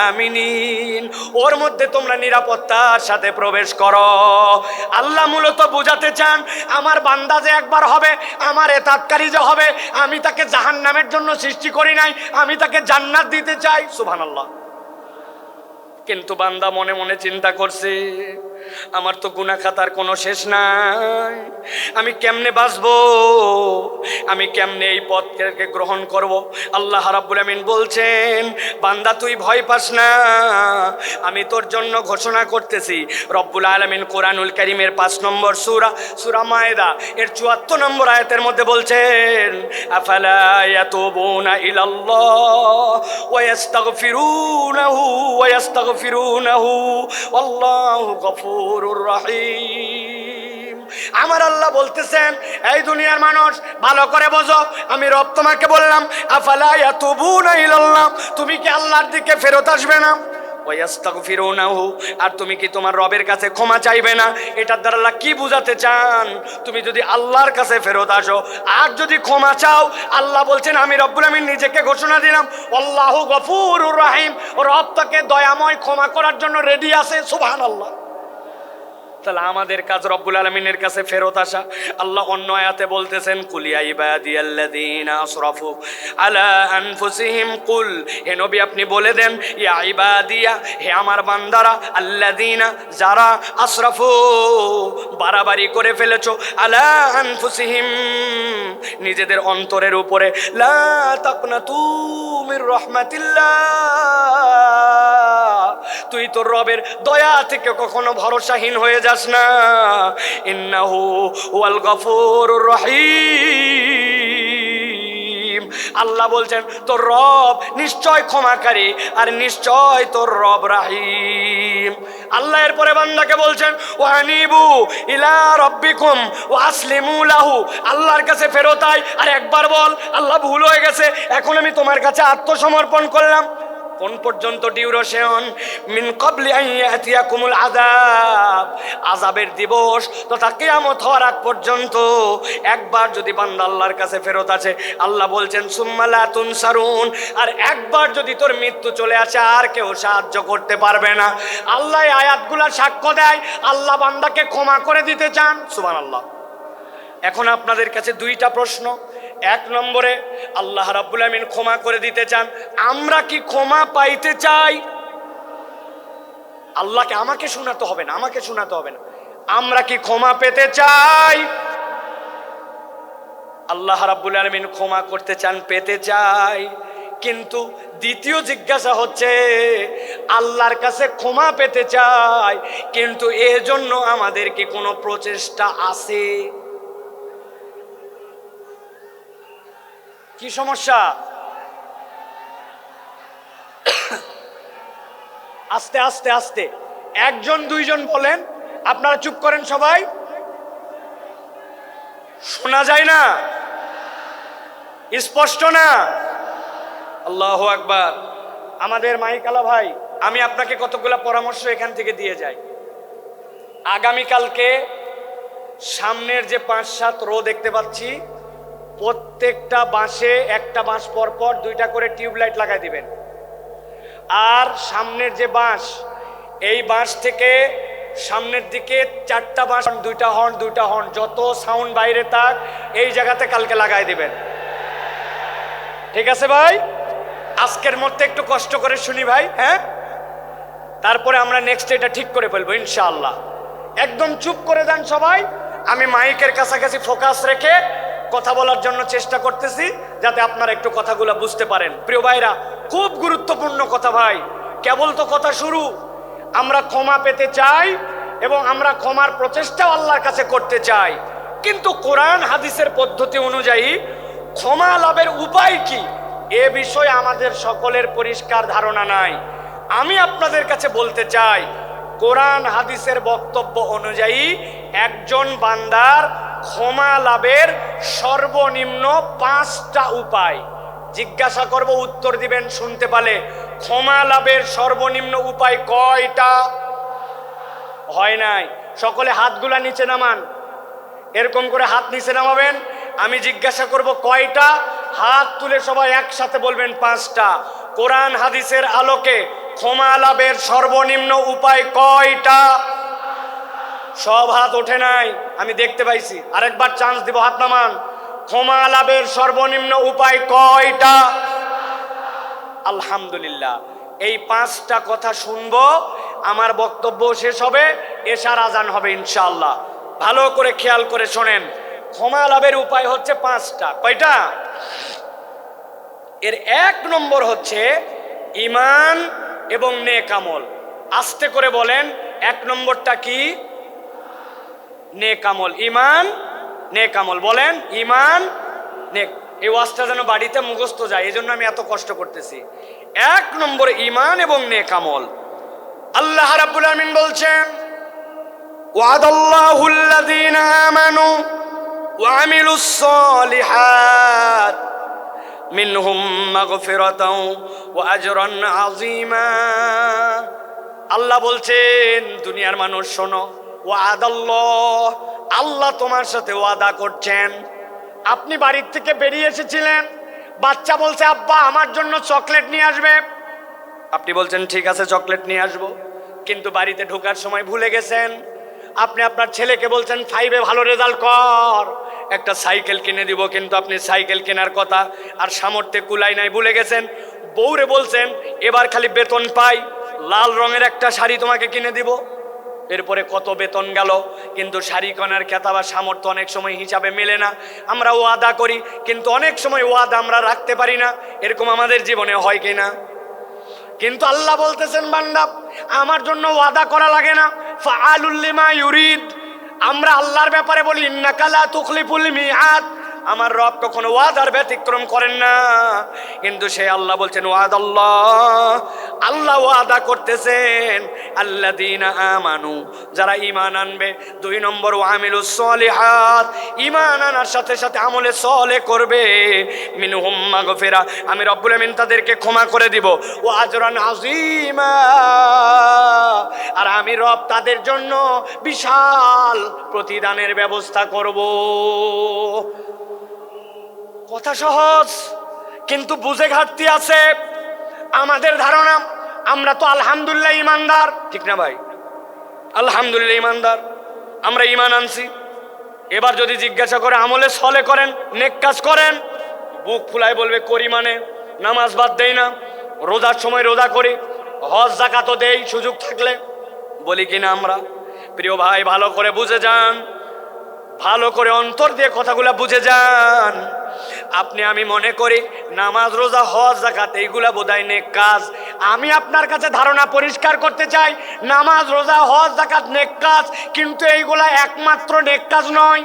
আমিনিন, ওর মধ্যে তোমরা নিরাপত্তার সাথে প্রবেশ করো। আল্লাহ মূলত বোঝাতে চান, আমার বান্দা যে একবার হবে, আমার এতাতকারী যে হবে, আমি তাকে জাহান্নামের জন্য সৃষ্টি করি নাই, আমি তাকে জান্নাত দিতে চাই। সুবহানাল্লাহ। কিন্তু বান্দা মনে মনে চিন্তা করছে, আমার তো গুনাহ খাতার কোনো শেষ নাই, আমি কেমনে বাঁচবো, আমি কেমনে এই পথকে গ্রহণ করব? আল্লাহ রাব্বুল আমিন বলছেন, বান্দা তুই ভয় পাস না, আমি তোর জন্য ঘোষণা করতেছি। রব্বুল আলামিন কোরআনুল কারীমের 5 নম্বর সূরা, সূরা মায়েদা এর 74 নম্বর আয়াতের মধ্যে বলছেন, আফালা ইয়াতুবুনা ইলাল্লাহ ওয়া ইস্তাগফিরুনাহু ওয়া ইস্তাগফিরুনাহু আল্লাহু গফুরুর রহিম। আমার আল্লাহ বলতেছেন, এই দুনিয়ার মানুষ ভালো করে বোঝো, আমি রব তোমাকে বললাম, আফালা ইয়াতুবুনা ইলাল্লাহ, তুমি কি আল্লাহর দিকে ফেরত আসবে না? ওয়াস্তাগফিরুনাহু, আর তুমি কি তোমার রবের কাছে ক্ষমা চাইবে না? এটার দ্বারা আল্লাহ কি বুঝাতে চান? তুমি যদি আল্লাহর কাছে ফেরত আসো আর যদি ক্ষমা চাও, আল্লাহ বলছেন আমি রব্বুল আমিন নিজেকে ঘোষণা দিলাম আল্লাহু গফুরুর রহিম, রব তাকে দয়াময় ক্ষমা করার জন্য রেডি আছে। সুবহানাল্লাহ। তাহলে আমাদের কাজ রব্বুল আলামিনের কাছে ফেরত আসা। আল্লাহ অন্য আয়াতে বলতেছেন কুলিয়া ইবাদিয়াল্লাযীনা আসরাফু আলা আনফুসিহিম, কুল, হে নবী আপনি বলে দেন, ইয়া ইবাদিয়া, হে আমার বান্দারা, আল্লাযীনা, যারা, আসরাফু, বাড়াবাড়ি করে ফেলেছো, আলা আনফুসিহিম, নিজেদের অন্তরের উপরে, লা তাকনাতু মির রাহমাতিল্লাহ, তুই তোর রবের দয়া থেকে কখনো ভরসাহীন হয়ে যাস না। ইন্নাহু হুয়াল গফুরুর রহিম, আল্লাহ বলছেন তোর রব নিশ্চয় ক্ষমাকারী আর নিশ্চয় তোর রব রাহিম। আল্লাহ এরপরে বান্দাকে বলছেন ওয়ানিবু ইলা রাব্বিকুম ওয়া আসলিমু লাহু, আল্লাহর কাছে ফেরত আয় আর একবার বল আল্লাহ ভুল হয়ে গেছে, এখন আমি তোমার কাছে আত্মসমর্পণ করলাম। কোন পর্যন্ত ডিউরেশন? মিন ক্বাবলি আন ইয়াতিয়াকুমুল আযাব, আযাবের দিবস তথা কিয়ামত হওয়ার আগ পর্যন্ত একবার যদি বান্দা আল্লাহর কাছে ফেরত আসে, আল্লাহ বলছেন সুম্মা লা তুনসারুন, আর একবার যদি তোর মৃত্যু চলে আসে আর কেউ সাহায্য করতে পারবে না। আল্লাহ এই আয়াতগুলা সাক্ষ্য দেয় আল্লাহ বান্দাকে ক্ষমা করে দিতে চান। সুবহানাল্লাহ। এখন আপনাদের কাছে দুইটা প্রশ্ন। এক নম্বরে আল্লাহ রাব্বুল আমিন ক্ষমা করে দিতে চান, আমরা কি ক্ষমা পাইতে চাই? আল্লাহকে আমাকে শোনাতে হবে না, আমাকে শোনাতে হবে না, আমরা কি ক্ষমা পেতে চাই? আল্লাহ রাব্বুল আমিন ক্ষমা করতে চান, পেতে চাই। কিন্তু দ্বিতীয় জিজ্ঞাসা হচ্ছে আল্লাহর কাছে ক্ষমা পেতে চাই, কিন্তু এর জন্য আমাদের কি কোনো প্রচেষ্টা আছে? কি সমস্যা? আস্তে আস্তে আস্তে, একজন দুইজন বলেন, আপনারা চুপ করেন সবাই, শোনা যায় না, স্পষ্ট না? আল্লাহু আকবার। আমাদের মাইকালা ভাই, আমি আপনাকে কতগুলো পরামর্শ এখান থেকে দিয়ে যাই। আগামীকালকে সামনের যে 5-7 রো দেখতে পাচ্ছি, প্রত্যেকটা বাঁশে একটা বাঁশ পর পর 2টা করে টিউবলাইট লাগাই দিবেন। আর সামনের যে বাঁশ, এই বাঁশ থেকে সামনের দিকে 4টা বাঁশ, 2টা হর্ন, 2টা হর্ন, যত সাউন্ড বাইরে থাক এই জায়গাতে কালকে লাগাই দিবেন। ঠিক আছে ভাই? আজকের মধ্যে একটু কষ্ট করে শুনি ভাই, হ্যাঁ? তারপরে আমরা নেক্সট এটা ঠিক করে ফেলবো ইনশাআল্লাহ। একদম চুপ করে দেন সবাই, আমি মাইকের কাছাকাছি ফোকাস রেখে কথা বলার জন্য চেষ্টা করতেছি যাতে আপনারা একটু কথাগুলো বুঝতে পারেন। প্রিয় ভাইরা, খুব গুরুত্বপূর্ণ কথা ভাই, কেবল তো কথা শুরু। আমরা ক্ষমা পেতে চাই এবং আমরা ক্ষমার প্রচেষ্টাও আল্লাহর কাছে করতে চাই, কিন্তু কোরআন হাদিসের পদ্ধতি অনুযায়ী ক্ষমা লাভের উপায় কি এ বিষয়ে আমাদের সকলের পরিষ্কার ধারণা নাই। আমি আপনাদের কাছে বলতে চাই, কোরআন হাদিসের বক্তব্য অনুযায়ী একজন বান্দার ক্ষমা লাভের সর্বনিম্ন 5টা উপায়। জিজ্ঞাসা করব, উত্তর দিবেন শুনতে পালে। ক্ষমা লাভের সর্বনিম্ন উপায় কয়টা? হয় নাই? সকলে হাতগুলা নিচে নামান, এরকম করে হাত নিচে নামাবেন। আমি জিজ্ঞাসা করব কয়টা, হাত তুলে সবাই একসাথে বলবেন 5টা। কোরআন হাদিসের আলোকে ক্ষমা লাভের সর্বনিম্ন উপায় কয়টা? সব হাত ওঠে নাই, আমি দেখতে পাইছি। আরেকবার চান্স দিব, হাত নামান। ক্ষমা লাভের সর্বনিম্ন উপায় কয়টা? আলহামদুলিল্লাহ। এই 5টা কথা শুনবো, আমার বক্তব্য শেষ হবে, এশার আজান হবে ইনশাআল্লাহ। ভালো করে খেয়াল করে শোনেন। ক্ষমা লাভের উপায় হচ্ছে 5টা। কয়টা? এর 1 নম্বর হচ্ছে ঈমান এবং নেক আমল। আস্তে করে বলেন, 1 নম্বরটা কি? নেক আমল। ঈমান, নেক আমল। বলেন, ঈমান, নেক। এই ওয়াজটা যেন বাড়িতে মুখস্থ যায়, এজন্য আমি এত কষ্ট করতেছি। 1 নম্বর ঈমান এবং নেক আমল। আল্লাহ রাব্বুল আমিন বলছেন, ওয়াদাল্লাহুল্লাযীনা আমানু ওয়া আমিলুস সালিহাত মিনহুম মাগফিরাতাও ওয়া আজরান আযীমা। আল্লাহ বলছেন দুনিয়ার মানুষ শোনো, ওয়াদাল্লাহ, আল্লাহ তোমার সাথে ওয়াদা করছেন। আপনি বাড়ির থেকে বেরিয়ে এসেছিলেন, বাচ্চা বলছে আব্বা আমার জন্য চকলেট নিয়ে আসবে। আপনি বলছেন ঠিক আছে চকলেট নিয়ে আসবো, কিন্তু বাড়িতে ঢোকার সময় ভুলে গেছেন। আপনি আপনার ছেলেকে বলছেন 5-এ ভালো রেজাল্ট কর, একটা সাইকেল কিনে দিব, কিন্তু আপনি সাইকেল কেনার কথা আর সামর্থ্যে কুলাই নাই, ভুলে গেছেন। বউরে বলছেন এবার খালি বেতন পাই লাল রঙের একটা শাড়ি তোমাকে কিনে দিব। এরপরে কত বেতন গেল, কিন্তু শাড়ি কেনার খেতা বা সামর্থ্য অনেক সময় হিসাবে মেলে না। আমরা ওয়াদা করি, কিন্তু অনেক সময় ওয়াদা আমরা রাখতে পারি না। এরকম আমাদের জীবনে হয় কিনা? কিন্তু আল্লাহ বলতেছেন বান্দা আমার জন্য ওয়াদা করা লাগে না, ফাআলুল লিমা ইউরিদ। আমরা আল্লাহর ব্যাপারে বলি ইন্নাকা লা তুখলিফুল মিআদ, আমার রব কখনো ওয়াদার ব্যতিক্রম করেন না। কিন্তু সে আল্লাহ বলছেন ওয়াদাল্লাহ, আল্লাহ ওয়াদা করতেছেন আল্লাযীনা আমানু, যারা ঈমান আনবে। 2 নম্বর ওয়ামিলুস সলিহাত, ঈমান আনার সাথে সাথে আমলে সলে করবে। মিনহুম মাগফিরা, আমি রব্বুল আমিন তাদেরকে ক্ষমা করে দিব। ওয়া আজরান আযীমা, আর আমি রব তাদের জন্য বিশাল প্রতিদানের ব্যবস্থা করব। কথা সহজ, কিন্তু বুঝে ঘাটতি আছে আমাদের ধারণা। আমরা তো আলহামদুলিল্লাহ ইমানদার, ঠিক না ভাই? আলহামদুলিল্লাহ ইমানদার, আমরা ইমান আনছি। এবার যদি জিজ্ঞাসা করে আমলে সলে করেন, নেক কাজ করেন, বুক ফুলায় বলবে করি, মানে নামাজ বাদ দেই না, রোজার সময় রোজা করি, হজ যাকাতও দেই সুযোগ থাকলে, বলি কিনা আমরা? প্রিয় ভাই ভালো করে বুঝে যান, ভালো করে অন্তর দিয়ে কথাগুলা বুঝে যান। আপনি আমি মনে করি নামাজ রোজা হজ যাকাত এইগুলা বোধহয় নেক কাজ। আমি আপনার কাছে ধারণা পরিষ্কার করতে চাই, নামাজ রোজা হজ যাকাত নেক কাজ, কিন্তু এইগুলা একমাত্র নেক কাজ নয়।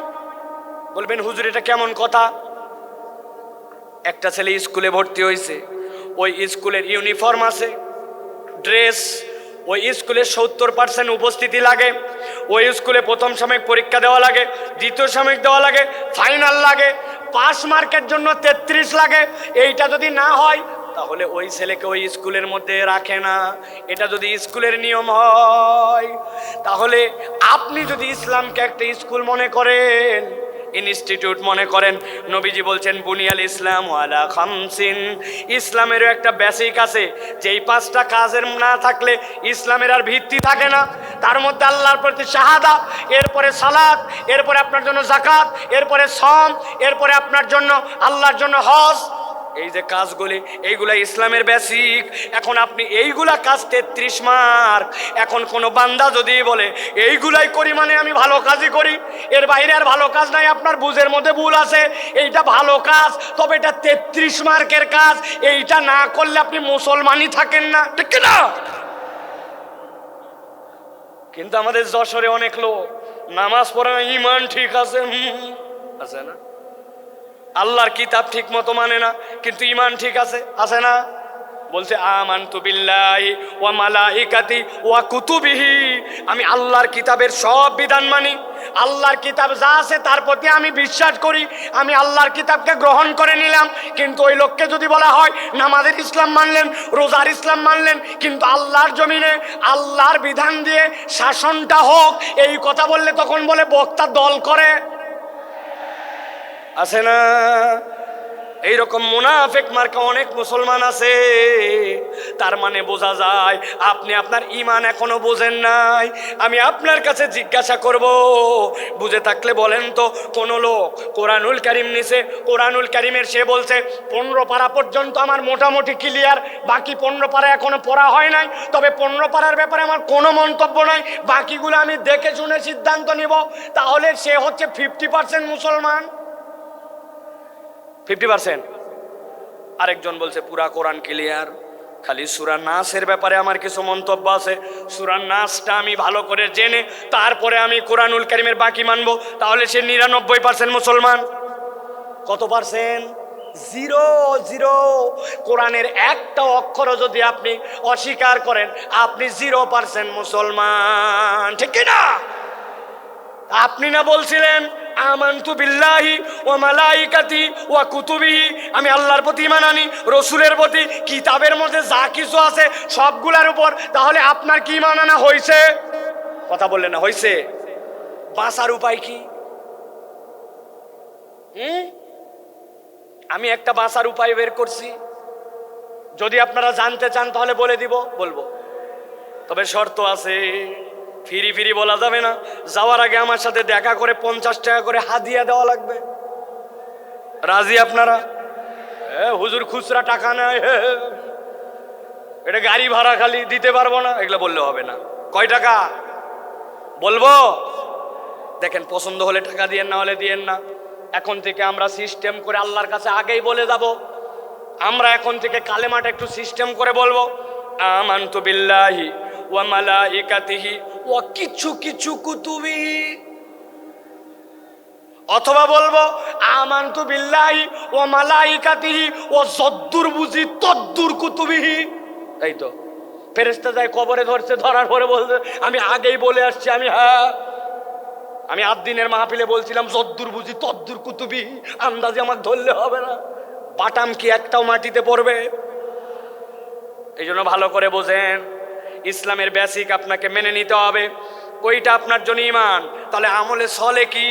বলবেন হুজুর এটা কেমন কথা? একটা ছেলে স্কুলে ভর্তি হয়েছে, ওই স্কুলের ইউনিফর্ম আছে, ড্রেস, ওই স্কুলে 70% উপস্থিতি লাগে, ওই স্কুলে প্রথম সাময়িক পরীক্ষা দেওয়া লাগে, দ্বিতীয় সাময়িক দেওয়া লাগে, ফাইনাল লাগে, পাস মার্কের জন্য 33 লাগে। এইটা যদি না হয় তাহলে ওই ছেলেকে ওই স্কুলের মধ্যে রাখে না। এটা যদি স্কুলের নিয়ম হয়, তাহলে আপনি যদি ইসলামকে একটা স্কুল মনে করেন, ইনস্টিটিউট মনে করেন, নবীজি বলছেন বুনিয়াল ইসলাম আলা খামসিন, ইসলামেরও একটা বেসিক আছে, যেই 5টা কাজের না থাকলে ইসলামের আর ভিত্তি থাকে না। তার মধ্যে আল্লাহর প্রতি শাহাদাত, এরপরে সালাত, এরপরে আপনার জন্য যাকাত, এরপরে সম, এরপরে আপনার জন্য আল্লাহর জন্য হজ। এই যে কাজগুলি, এইগুলা ইসলামের বেসিক। এখন আপনি এইগুলা কাজ 33 মার্ক। এখন কোনো বান্দা যদি বলে এইগুলাই করি মানে আমি ভালো কাজই করি, এর বাইরে আর ভালো কাজ নাই, আপনার বুঝের মধ্যে ভুল আছে। এইটা ভালো কাজ, তবে এটা 33 মার্কের কাজ, এইটা না করলে আপনি মুসলমানই থাকেন না, ঠিক না? কিন্তু আমাদের যশোরে অনেক লোক নামাজ পড়ে না, ইমান ঠিক আছে, আছে না, আল্লাহর কিতাব ঠিক মতো মানে না, কিন্তু ইমান ঠিক আছে, আছে না? বলছে আমানতু বিল্লাহি ওয়া মালাইকাতি ওয়া কুতুবিহি, আমি আল্লাহর কিতাবের সব বিধান মানি, আল্লাহর কিতাব যা আছে তার প্রতি আমি বিশ্বাস করি, আমি আল্লাহর কিতাবকে গ্রহণ করে নিলাম। কিন্তু ওই লোককে যদি বলা হয় নামাজের ইসলাম মানলেন, রোজার ইসলাম মানলেন, কিন্তু আল্লাহর জমিনে আল্লাহর বিধান দিয়ে শাসনটা হোক, এই কথা বললে তখন বলে বক্তা দল করে, আছে না? এইরকম মুনাফিক মার্কা অনেক মুসলমান আছে। তার মানে বোঝা যায় আপনি আপনার ঈমান এখনো বোঝেন নাই। আমি আপনার কাছে জিজ্ঞাসা করব, বুঝে থাকলে বলেন তো, কোন লোক কোরআনুল কারীম নিছে, কোরআনুল কারীমের সে বলছে 15 পারা পর্যন্ত আমার মোটামুটি ক্লিয়ার, বাকি 15 পারা এখনো পড়া হয় নাই, তবে 15 পারার ব্যাপারে আমার কোনো মন্তব্য নাই, বাকিগুলো আমি দেখে শুনে সিদ্ধান্ত নিব, তাহলে সে হচ্ছে 50% মুসলমান। 50%। আরেকজন বলছে পুরা কোরআন ক্লিয়ার, খালি সূরা নাসের ব্যাপারে আমার কিছু মন্তব্য আছে, সূরা নাসটা আমি ভালো করে জেনে তারপরে আমি কোরআনুল কারীমের বাকি মানবো, তাহলে সে 99% মুসলমান। কত পার্সেন্ট? 0 কোরআনের একটা অক্ষরও যদি আপনি অস্বীকার করেন, আপনি 0% মুসলমান, ঠিক না? আপনি না বলছিলেন আমানতু বিল্লাহি ওয়া মালাইকাতি ওয়া কুতুবিহি, আমি আল্লাহর প্রতি ঈমান আনি, রসুলের প্রতি, কিতাবের মধ্যে যা কিছু আছে সবগুলোর উপর। তাহলে আপনার কি ঈমান আনা হয়েছে? কথা বললেন না, হয়েছে? বাঁচার উপায় কি? আমি একটা বাঁচার উপায় বের করছি, যদি আপনারা জানতে চান তাহলে বলে দিব, বলবো। তবে শর্ত আছে, ফিরি ফিরি বলা যাবে না। যাওয়ার আগে আমার সাথে দেখা করে 50 টাকা করে হাদিয়া দেওয়া লাগবে। রাজি আপনারা? হুজুর খুচরা টাকা নেয়, এটা গাড়ি ভাড়া খালি দিতে পারবো না, এগুলো বললে হবে না। কয় টাকা বলবো? দেখেন, পছন্দ হলে টাকা দিয়েন, না হলে দিয়েন না। এখন থেকে আমরা সিস্টেম করে আল্লাহর কাছে আগেই বলে যাব। আমরা এখন থেকে কালেমাটা একটু সিস্টেম করে বলবো, আমানতু বিল্লাহি ওয়া মালাইকাতিহি ওয়া কিছু কিছু কুতুবিহি, অথবা বলবো আমানতু বিল্লাহি ওয়া মালাইকাতিহি ওয়া যদ্দুর বুঝি তদ্দুর কুতুবিহি। এই তো ফেরেশতা যায় কবরে ধরছে, ধরার পরে বলছে আমি আগেই বলে আসছি। আমি 8 দিনের মাহফিলে বলছিলাম যদ্দুর বুঝি তদ্দুর কুতুবি, আন্দাজে আমাকে ধরলে হবে না। বাটাম কি একটাও মাটিতে পড়বে? এই জন্য ভালো করে বোঝেন, ইসলামের বেসিক আপনাকে মেনে নিতে হবে, ওইটা আপনার জন্য ঈমান। তাহলে আমলে সলে কি?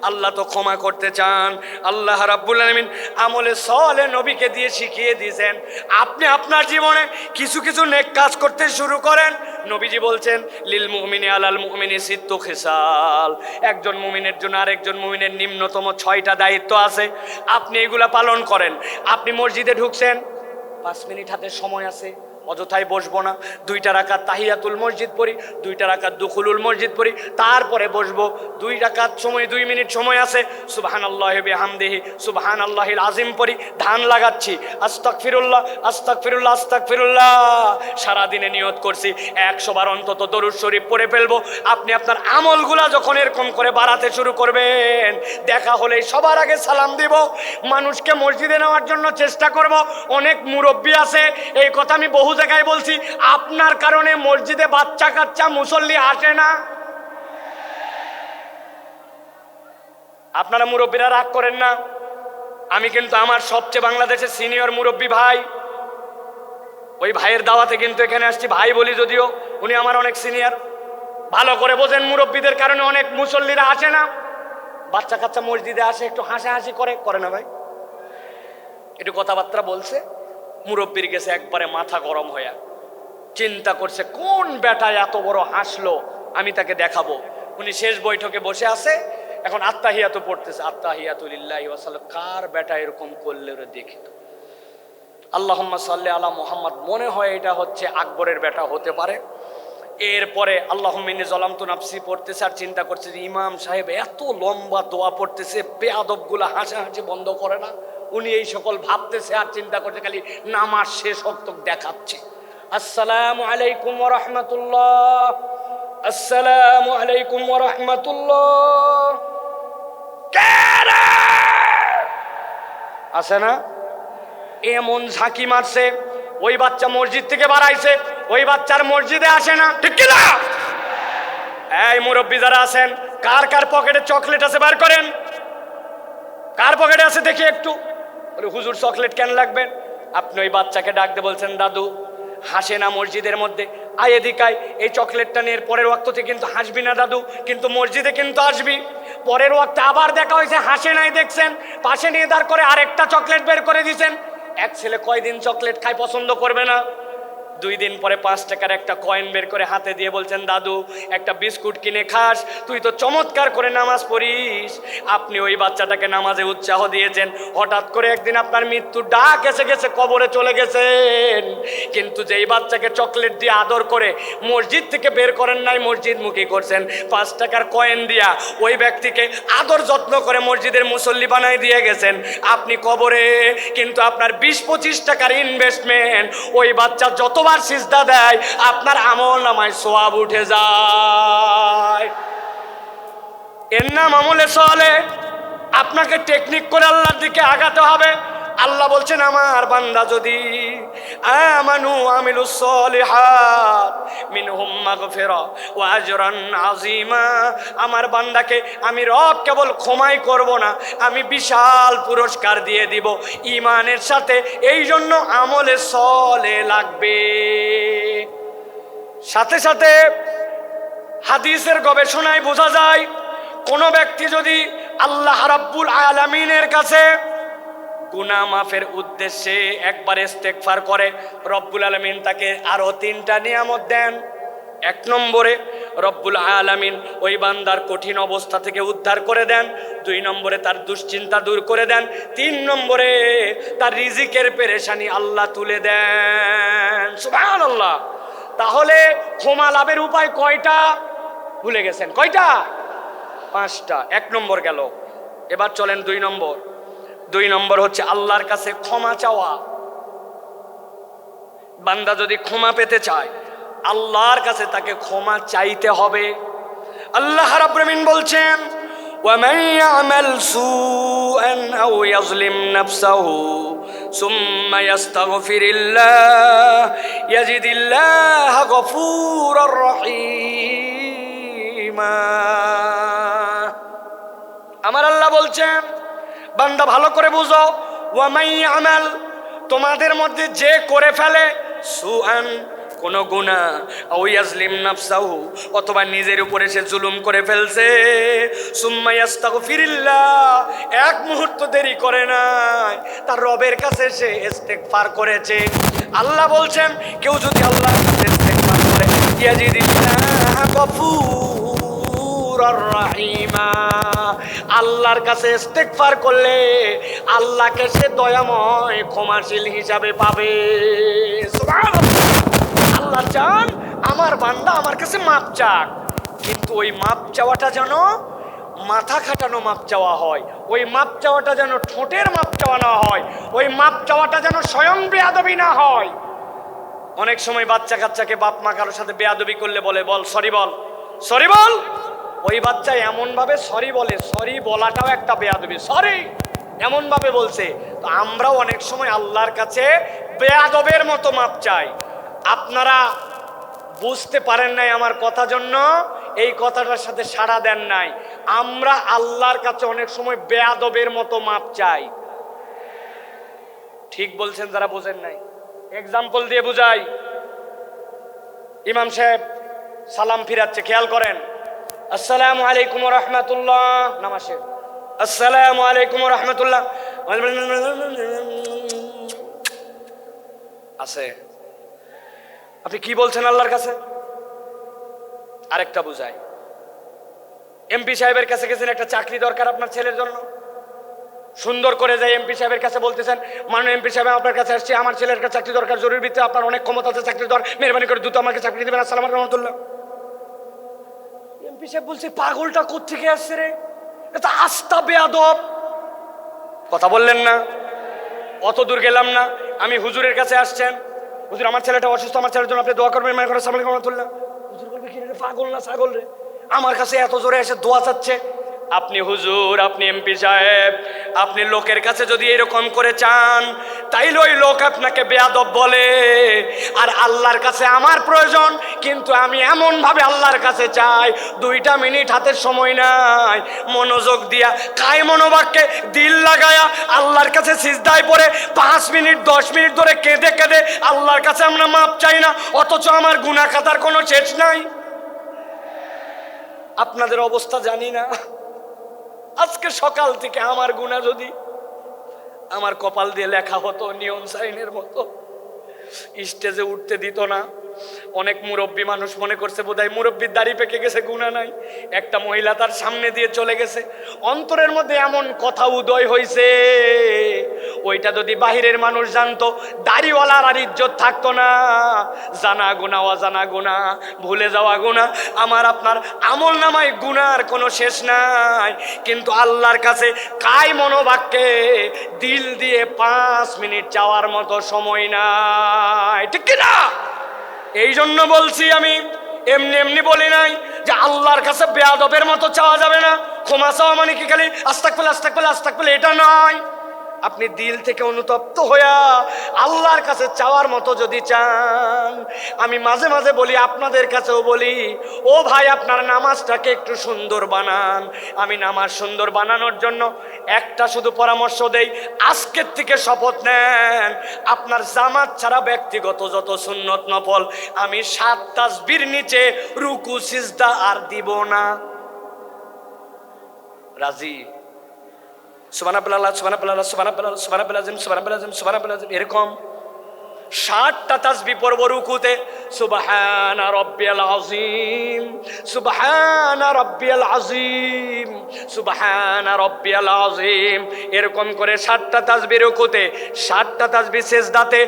আল্লাহ তো ক্ষমা করতে চান। আল্লাহ রাব্বুল আলামিন আমলে সলে নবীকে দিয়ে শিখিয়ে দিয়েছেন। আপনি আপনার জীবনে কিছু কিছু নেক কাজ করতে শুরু করেন। নবীজি বলছেন লিল মুমিনি আলাল মুমিনি সিত্তু খিসাল, একজন মুমিনের জন্য আরেকজন মুমিনের নিম্নতম 6টা দায়িত্ব আছে, আপনি এগুলা পালন করেন। আপনি মসজিদে ঢুকছেন, 5 মিনিট হাতে সময় আছে, অযথায় বসবো না। 2টা রাকাত তাহিয়াতুল মসজিদ পড়ি, 2টা রাকাত দুখুলুল মসজিদ পড়ি, তারপরে বসবো। 2 রাকাত সময়, 2 মিনিট সময় আছে, সুবহানাল্লাহি বিহামদিহি সুবহানাল্লাহিল আযীম পড়ি, ধান লাগাচ্ছি, আস্তাগফিরুল্লাহ আস্তাগফিরুল্লাহ আস্তাগফিরুল্লাহ। সারা দিনে নিয়ত করছি 100 বার অন্তত দরুদ শরীফ পড়ে ফেলবো। আপনি আপনার আমলগুলা যখন এরকম করে বাড়াতে শুরু করবেন, দেখা হলেই সবার আগে সালাম দিব, মানুষকে মসজিদে নেওয়ার জন্য চেষ্টা করব। অনেক মুরব্বী আছে, এই কথা আমি বহু জায়গায় বলছি, আপনার কারণে মসজিদে বাচ্চা কাচ্চা মুসল্লি আসে না। আপনারা মুরব্বীরা রাগ করেন না, আমি কিন্তু আমার সবচেয়ে বাংলাদেশের সিনিয়র মুরব্বী ভাই, ওই ভাইয়ের দাওয়াতে কিন্তু এখানে আসছি। ভাই বলি যদিও, উনি আমার অনেক সিনিয়র। ভালো করে বোঝেন, মুরব্বীদের কারণে অনেক মুসল্লিরা আসে না। বাচ্চা কাচ্চা মসজিদে আসে, একটু হাসাহাসি করে না ভাই, একটু কথাবার্তা বলছে, মুরব্বীর গেছে একবারে মাথা গরম হয়ে, চিন্তা করছে কোন বেটা এত বড় হাসলো, আমি তাকে দেখাবো। উনি শেষ বৈঠকে বসে আছে, এখন আত্তাহিয়াতু পড়তেছে, আত্তাহিয়াতু লিল্লাহি ওয়া সাল্লাম। কার বেটা এরকম করলে রে দেখি তো, আল্লাহুম্মা সাল্লি আলা মুহাম্মদ, মনে হয় এটা হচ্ছে আকবরের বেটা হতে পারে। এরপরে আল্লাহুম্মা ইন্নী যালামতু নাফসি পড়তেছে, আর চিন্তা করছে যে ইমাম সাহেব এত লম্বা দোয়া পড়তেছে, বেয়াদবগুলা হাসাহাসি বন্ধ করে না। উনি এই সকল ভাবতেছে আর চিন্তা করছে, খালি নামাজ শেষ হক দেখাচ্ছে। আসসালামু আলাইকুম ওয়া রাহমাতুল্লাহ, আসসালামু আলাইকুম ওয়া রাহমাতুল্লাহ। আছে না এমন ঝাঁকি মারছে, ওই বাচ্চা মসজিদ থেকে বাড়াইছে, ওই বাচ্চার মসজিদে আসে না, ঠিক কি না? এই মুরব্বী যারা আছেন, কার কার পকেটে চকলেট আছে বার করেন, কার পকেটে আছে দেখি একটু। হুজুর চকলেট কেন লাগবে? আপনি ওই বাচ্চাকে ডাকতে বলছেন, দাদু হাসে না মসজিদের মধ্যে, আয় এদিকে আয়, এই চকলেটটা নিয়ে পরের ওয়াক্ততে কিন্তু হাসবি না দাদু, কিন্তু মসজিদে কিন্তু আসবি। পরের ওয়াক্তে আবার দেখা হয়েছে, হাসে নাই, দেখছেন, পাশে নিয়ে দাঁড় করে আরেকটা চকলেট বের করে দিয়েছেন। এক ছেলে কয়দিন চকলেট খায় পছন্দ করবে না? 2 দিন পরে 5 টাকার একটা কয়েন বের করে হাতে দিয়ে বলছেন, দাদু একটা বিস্কুট কিনে খাস, তুই তো চমৎকার করে নামাজ পড়িস। আপনি ওই বাচ্চাটাকে নামাজে উৎসাহ দিয়েছেন, হঠাৎ করে একদিন আপনার মৃত্যুর ডাক এসে গেছে, কবরে চলে গেছেন। কিন্তু যেই বাচ্চাকে চকলেট দিয়ে আদর করে মসজিদ থেকে বের করেন নাই, মসজিদ মুখী করছেন, 5 টাকার কয়েন দিয়া ওই ব্যক্তিকে আদর যত্ন করে মসজিদের মুসল্লি বানাই দিয়ে গেছেন, আপনি কবরে কিন্তু আপনার 20-25 টাকার ইনভেস্টমেন্ট, ওই বাচ্চা যতবার সিজদা দেয় আপনার আমল নামায় সওয়াব উঠে যায়। এর নাম আমলে সলে। আপনাকে টেকনিক করে আল্লাহর দিকে আগাতে হবে। আল্লাহ বলছেন আমার বান্দা যদি আমানু আমিলুস সলিহাত মিনহুম মাগফিরা ওয়া আজরান আযীমা, আমার বান্দাকে আমি রব কেবল ক্ষমাই করব না, আমি বিশাল পুরস্কার দিয়ে দিব ঈমানের সাথে। এই জন্য আমলে সলে লাগবে। সাথে সাথে হাদিসের গবেষণায় বোঝা যায় কোন ব্যক্তি যদি আল্লাহ রাব্বুল আলামিনের কাছে গুনাহ মাফের উদ্দেশ্যে একবার ইস্তেগফার করে, রব্বুল আলামিন তাকে আরো 3টা নিয়ামত দেন। 1 নম্বরে রব্বুল আলামিন ওই বান্দার কঠিন অবস্থা থেকে উদ্ধার করে দেন। 2 নম্বরে তার দুশ্চিন্তা দূর করে দেন। 3 নম্বরে তার রিজিকের পেরেশানি আল্লাহ তুলে দেন। সুবহানাল্লাহ। তাহলে ক্ষমা লাভের উপায় কয়টা ভুলে গেছেন? কয়টা? 5টা। 1 নম্বর গেল, এবার চলেন 2 নম্বর। 2 নম্বর হচ্ছে আল্লাহর কাছে ক্ষমা চাওয়া। বান্দা যদি ক্ষমা পেতে চায় আল্লাহর কাছে তাকে ক্ষমা চাইতে হবে। আল্লাহ রাব্বুল আমিন বলছেন وَمَن يَعْمَلْ سُوءًا أَوْ يَظْلِمْ نَفْسَهُ ثُمَّ يَسْتَغْفِرِ اللَّهَ يَجِدِ اللَّهَ غَفُورًا رَحِيمًا। আমার আল্লাহ বলছেন বান্দা ভালো করে বুঝো, ওয়ামাই আমাল, তোমাদের মধ্যে যে করে ফেলে সুআন, কোন গুনাহ, আও ইয়াজলিম নাফসাহু, অথবা নিজের উপরে সে জুলুম করে ফেলছে, সুম্মা ইস্তাগফিরিল্লাহ, 1 মুহূর্ত দেরি করে নাই, তার রবের কাছে সে ইস্তেগফার করেছে। আল্লাহ বলছেন কেউ যদি আল্লাহর কাছে ইস্তেগফার করে ইয়াজিদিল্লাহ গফুরার রাহিমা, আল্লাহর কাছে ইস্তেগফার করলে আল্লাহকে সে দয়াময় ক্ষমাশীল হিসাবে পাবে। সুবহানাল্লাহ। আল্লাহ চান আমার বান্দা আমার কাছে মাপ চাক, কিন্তু ওই মাপ চাওয়াটা যেন মাথা খাটানো মাপ চাওয়া হয়, ওই মাপ চাওয়াটা যেন ঠোঁটের মাপ চাওয়া না হয়, ওই মাপ চাওয়াটা যেন স্বয়ং বেয়াদবি না হয়। অনেক সময় বাচ্চা কাচ্চাকে বাপ মা কারোর সাথে বেয়াদবি করলে বলে বল সরি বল, সরি বল, ওই বাচ্চা এমন ভাবে সরি বলে, সরি বলাটাও একটা বেয়াদবি, সরি এমন ভাবে বলছে। তো আমরাও অনেক সময় আল্লাহর কাছে বেয়াদবের মতো মাপ চাই। আপনারা বুঝতে পারেন নাই আমার কথা, জন্য এই কথাটার সাথে সাড়া দেন নাই। আমরা আল্লাহর কাছে অনেক সময় বেয়াদবের মতো মাপ চাই। ঠিক বলছেন যারা বোঝেন নাই। এক্সাম্পল দিয়ে বুঝাই। ইমাম সাহেব সালাম ফিরাচ্ছে, খেয়াল করেন, আসসালামু আলাইকুম ওয়া রাহমাতুল্লাহ, নামাজে আসসালামু আলাইকুম ওয়া রাহমাতুল্লাহ আছে। আপনি কি বলছেন আল্লাহর কাছে? আরেকটা বুঝাই। এমপি সাহেবের কাছে গেছেন, একটা চাকরি দরকার আপনার ছেলের জন্য, সুন্দর করে যাই এমপি সাহেবের কাছে বলতেছেন, মাননীয় এমপি সাহেব আপনার কাছে আসছি, আমার ছেলের একটা চাকরি দরকার, জরুরি ভিত্তিতে, আপনার অনেক ক্ষমতা আছে, চাকরি দরকার, মেহরবানি করে দ্রুত আমাকে চাকরি দেবেন, আসসালামু আলাইকুম ওয়া রাহমাতুল্লাহ। এমপি সাহেব বলছে পাগলটা কোত্থেকে আসছে রে, এটা আস্তা বেয়াদব। কথা বললেন না, অত দূর গেলাম না, আমি হুজুরের কাছে আসছেন, হুজুর আমার ছেলেটা অসুস্থ, আমার ছেলের জন্য আপনি দোয়া করবেন, মানে করে আসসালামু আলাইকুম ওয়া রাহমাতুল্লাহ। হুজুর বলবে কি রে, পাগল না ছাগল রে, আমার কাছে এত জোরে এসে দোয়া চাচ্ছে। আপনি হুজুর, আপনি এমপি সাহেব, আপনি লোকের কাছে যদি এরকম করে চান তাইলে ওই লোক আপনাকে বেয়াদব বলে। আর আল্লাহর কাছে আমার প্রয়োজন, কিন্তু আমি এমন ভাবে আল্লাহর কাছে চাই, 2টা মিনিট হাতের সময় নাই, মনোযোগ দিয়া কায় মনোবাক্যে দিল লাগায়া আল্লাহর কাছে সিজদায় পড়ে 5 মিনিট 10 মিনিট ধরে কেঁদে কেঁদে আল্লাহর কাছে আমরা মাপ চাই না, অথচ আমার গুনাহ খাতার কোনো শেষ নাই। আপনাদের অবস্থা জানি না। আজকে সকাল থেকে আমার গুনাহ যদি আমার কপাল দিয়ে লেখা হতো নিয়ন সাইনের মতো, স্টেজে উঠতে দিত না। অনেক মুরব্বী মানুষ মনে করছে বোধহয় মুরব্বীর দাড়ি পেকে গেছে, গুনাহ নাই। একটা মহিলা তার সামনে দিয়ে চলে গেছে, অন্তরের মধ্যে এমন কথা উদয় হয়েছে, ওইটা যদি বাহিরের মানুষ জানতো দাড়িওয়ালার আর ইজ্জত থাকতো না। জানা গুনাহ, অজানা গুনাহ, ভুলে যাওয়া গুনাহ, আমার আপনার আমল নামায় গুনার কোনো শেষ নাই। কিন্তু আল্লাহর কাছে কায় মনোবাক্যে দিল দিয়ে 5 মিনিট চাওয়ার মতো সময় নাই, ঠিক কিনা? এই জন্য বলছি, আমি এমনি এমনি বলি নাই যে আল্লাহর কাছে বেয়াদবের মতো চাওয়া যাবে না। ক্ষমা চাওয়া মানে কি খালি আস্তাগফিরুল্লাহ আস্তাগফিরুল্লাহ আস্তাগফিরুল্লাহ, এটা নয়। আপনি দিল থেকে অনুতপ্ত হইয়া আল্লাহর কাছে চাওয়ার মতো যদি চান, আমি মাঝে মাঝে বলি, আপনাদের কাছেও বলি, ও ভাই আপনার নামাজটাকে একটু সুন্দর বানান। আমি নামাজ সুন্দর বানানোর জন্য একটা শুধু পরামর্শ দেই, আজকের থেকে শপথ নেন, আপনার জামাত ছাড়া ব্যক্তিগত যত সুন্নত নফল আমি 7 তাসবির নিচে রুকু সিজদা আর দিব না। রাজি? সুবহানাল্লাহ সুবহানাল্লাহ সুবহানাল্লাহ সুবহানাল্লাহ সুবহানাল্লাহ সুবহানাল্লাহ, এরকম 60টা তাসবিহ পড়ব রুকুতে, সুবহানা রাব্বিয়াল আযীম সুবহানা রাব্বিয়াল আযীম সুবহানা রাব্বিয়াল আযীম, এরকম করে 60টা তাসবিহ রুকুতে, 60টা তাসবিহ সিজদাতে।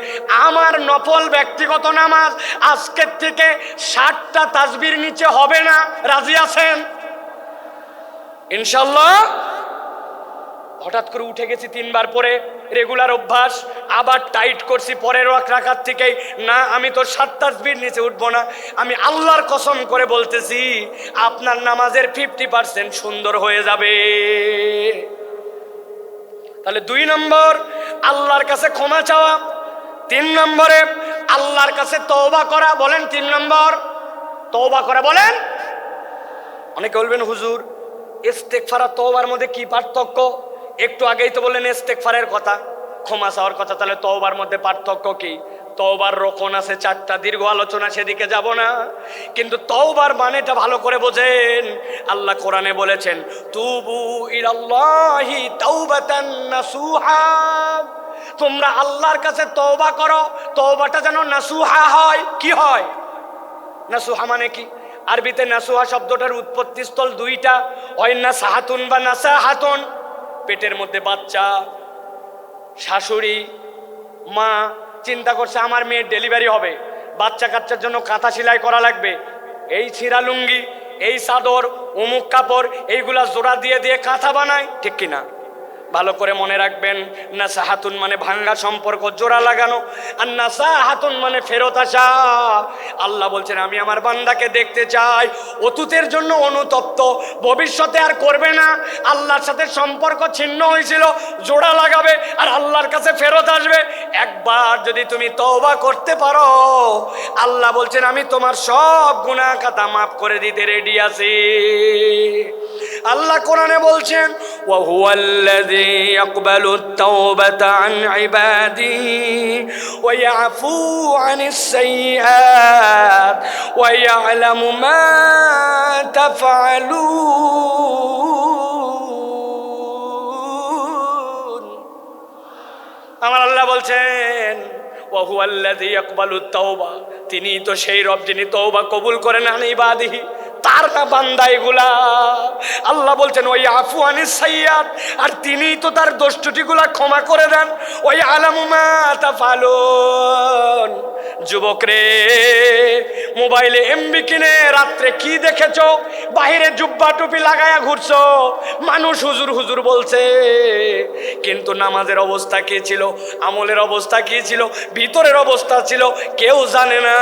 আমার নফল ব্যক্তিগত নামাজ আজকের থেকে 60টা তাসবির নিচে হবে না। রাজি আছেন ইনশাআল্লাহ? হঠাৎ করে উঠে গেছি 3 বার পরে, রেগুলার অভ্যাস, আবার টাইট করছি পরের রাকাত থেকেই, না আমি তো 7 তাসবির নিচে উঠবো না। আমি আল্লাহর কসম করে বলতেছি, আপনার নামাজের 50% সুন্দর হয়ে যাবে। তাহলে 2 নম্বর আল্লাহর কাছে ক্ষমা চাওয়া, 3 নম্বরে আল্লাহর কাছে তওবা করা। বলেন 3 নম্বর তওবা করা। বলেন। অনেকে বলবেন হুজুর ইস্তেগফার আর তওবার মধ্যে কি পার্থক্য? একটু আগেই তো বললেন ইস্তেগফারের কথা, ক্ষমা চাওয়ার কথা, তাহলে তওবার মধ্যে পার্থক্য কি? তওবার রকম আছে 4টা, দীর্ঘ আলোচনা সেদিকে যাব না, কিন্তু তওবার মানেটা ভালো করে বোঝেন। আল্লাহ কোরআনে বলেছেন, তুবু ইলাল্লাহি তাওবাতান নাসুহা, তোমরা আল্লাহর কাছে তওবা করো, তওবাটা যেন নাসুহা হয়। কি হয় নাসুহা মানে? কি আরবিতে নাসুহা শব্দটার উৎপত্তি স্থল 2টা, হয় নাসাহাতুন বা নাসাহাতুন। পেটের মধ্যে বাচ্চা, শাশুড়ি মা চিন্তা করছে আমার মেয়ের ডেলিভারি হবে, বাচ্চা কাচ্চার জন্য কাঁথা সেলাই করা লাগবে, এই ছিঁড়া লুঙ্গি, এই চাদর, অমুক কাপড়, এইগুলা জোড়া দিয়ে দিয়ে কাঁথা বানায়, ঠিক কিনা? ভালো করে মনে রাখবেন, নাসাহাতুন মানে ভাঙ্গা সম্পর্ক জোড়া লাগানো, আর নাসাহাতুন মানে ফেরত আসা। আল্লাহ বলছেন আমি আমার বান্দাকে দেখতে চাই অতীতের জন্য অনুতপ্ত, ভবিষ্যতে আর করবে না, আল্লাহর সাথে সম্পর্ক ছিন্ন হয়েছিল জোড়া লাগাবে আর আল্লাহর কাছে ফেরত আসবে। একবার যদি তুমি তওবা করতে পারো, আল্লাহ বলছেন আমি তোমার সব গুনাহ খাতা মাফ করে দিতে রেডি আছি। আল্লাহ কোরআনে বলছেন, ওয়া হুয়াল্লাযী ইয়াকবালু আত-তাওবাতা আন ইবাদিহি ওয়া ইয়াফু আনিস সাইয়্যাত ওয়া ইয়ালামু মা তাফআলুন। আমার আল্লাহ বলছেন, ওয়া হুয়াল্লাযী ইয়াকবালু আত-তাওবা, তিনি তো সেই রব যিনি তওবা কবুল করেন আন ইবাদিহি, তার না বান্দা এগুলা। আল্লাহ বলছেন ওই আফু আনিস সাইয়্যাত, আর তিনিই তো তার দোষ ত্রুটিগুলা ক্ষমা করে দেন। ওই আলামু মা তাফআলুন। যুবক রে, মোবাইলে এমবি কিনে রাত্রে কি দেখেছো? বাহিরে জুব্বা টুপি লাগায়া ঘুরছো, মানুষ হুজুর হুজুর বলছে, কিন্তু নামাজের অবস্থা কি ছিল, আমলের অবস্থা কি ছিল, ভিতরের অবস্থা ছিল কেউ জানে না।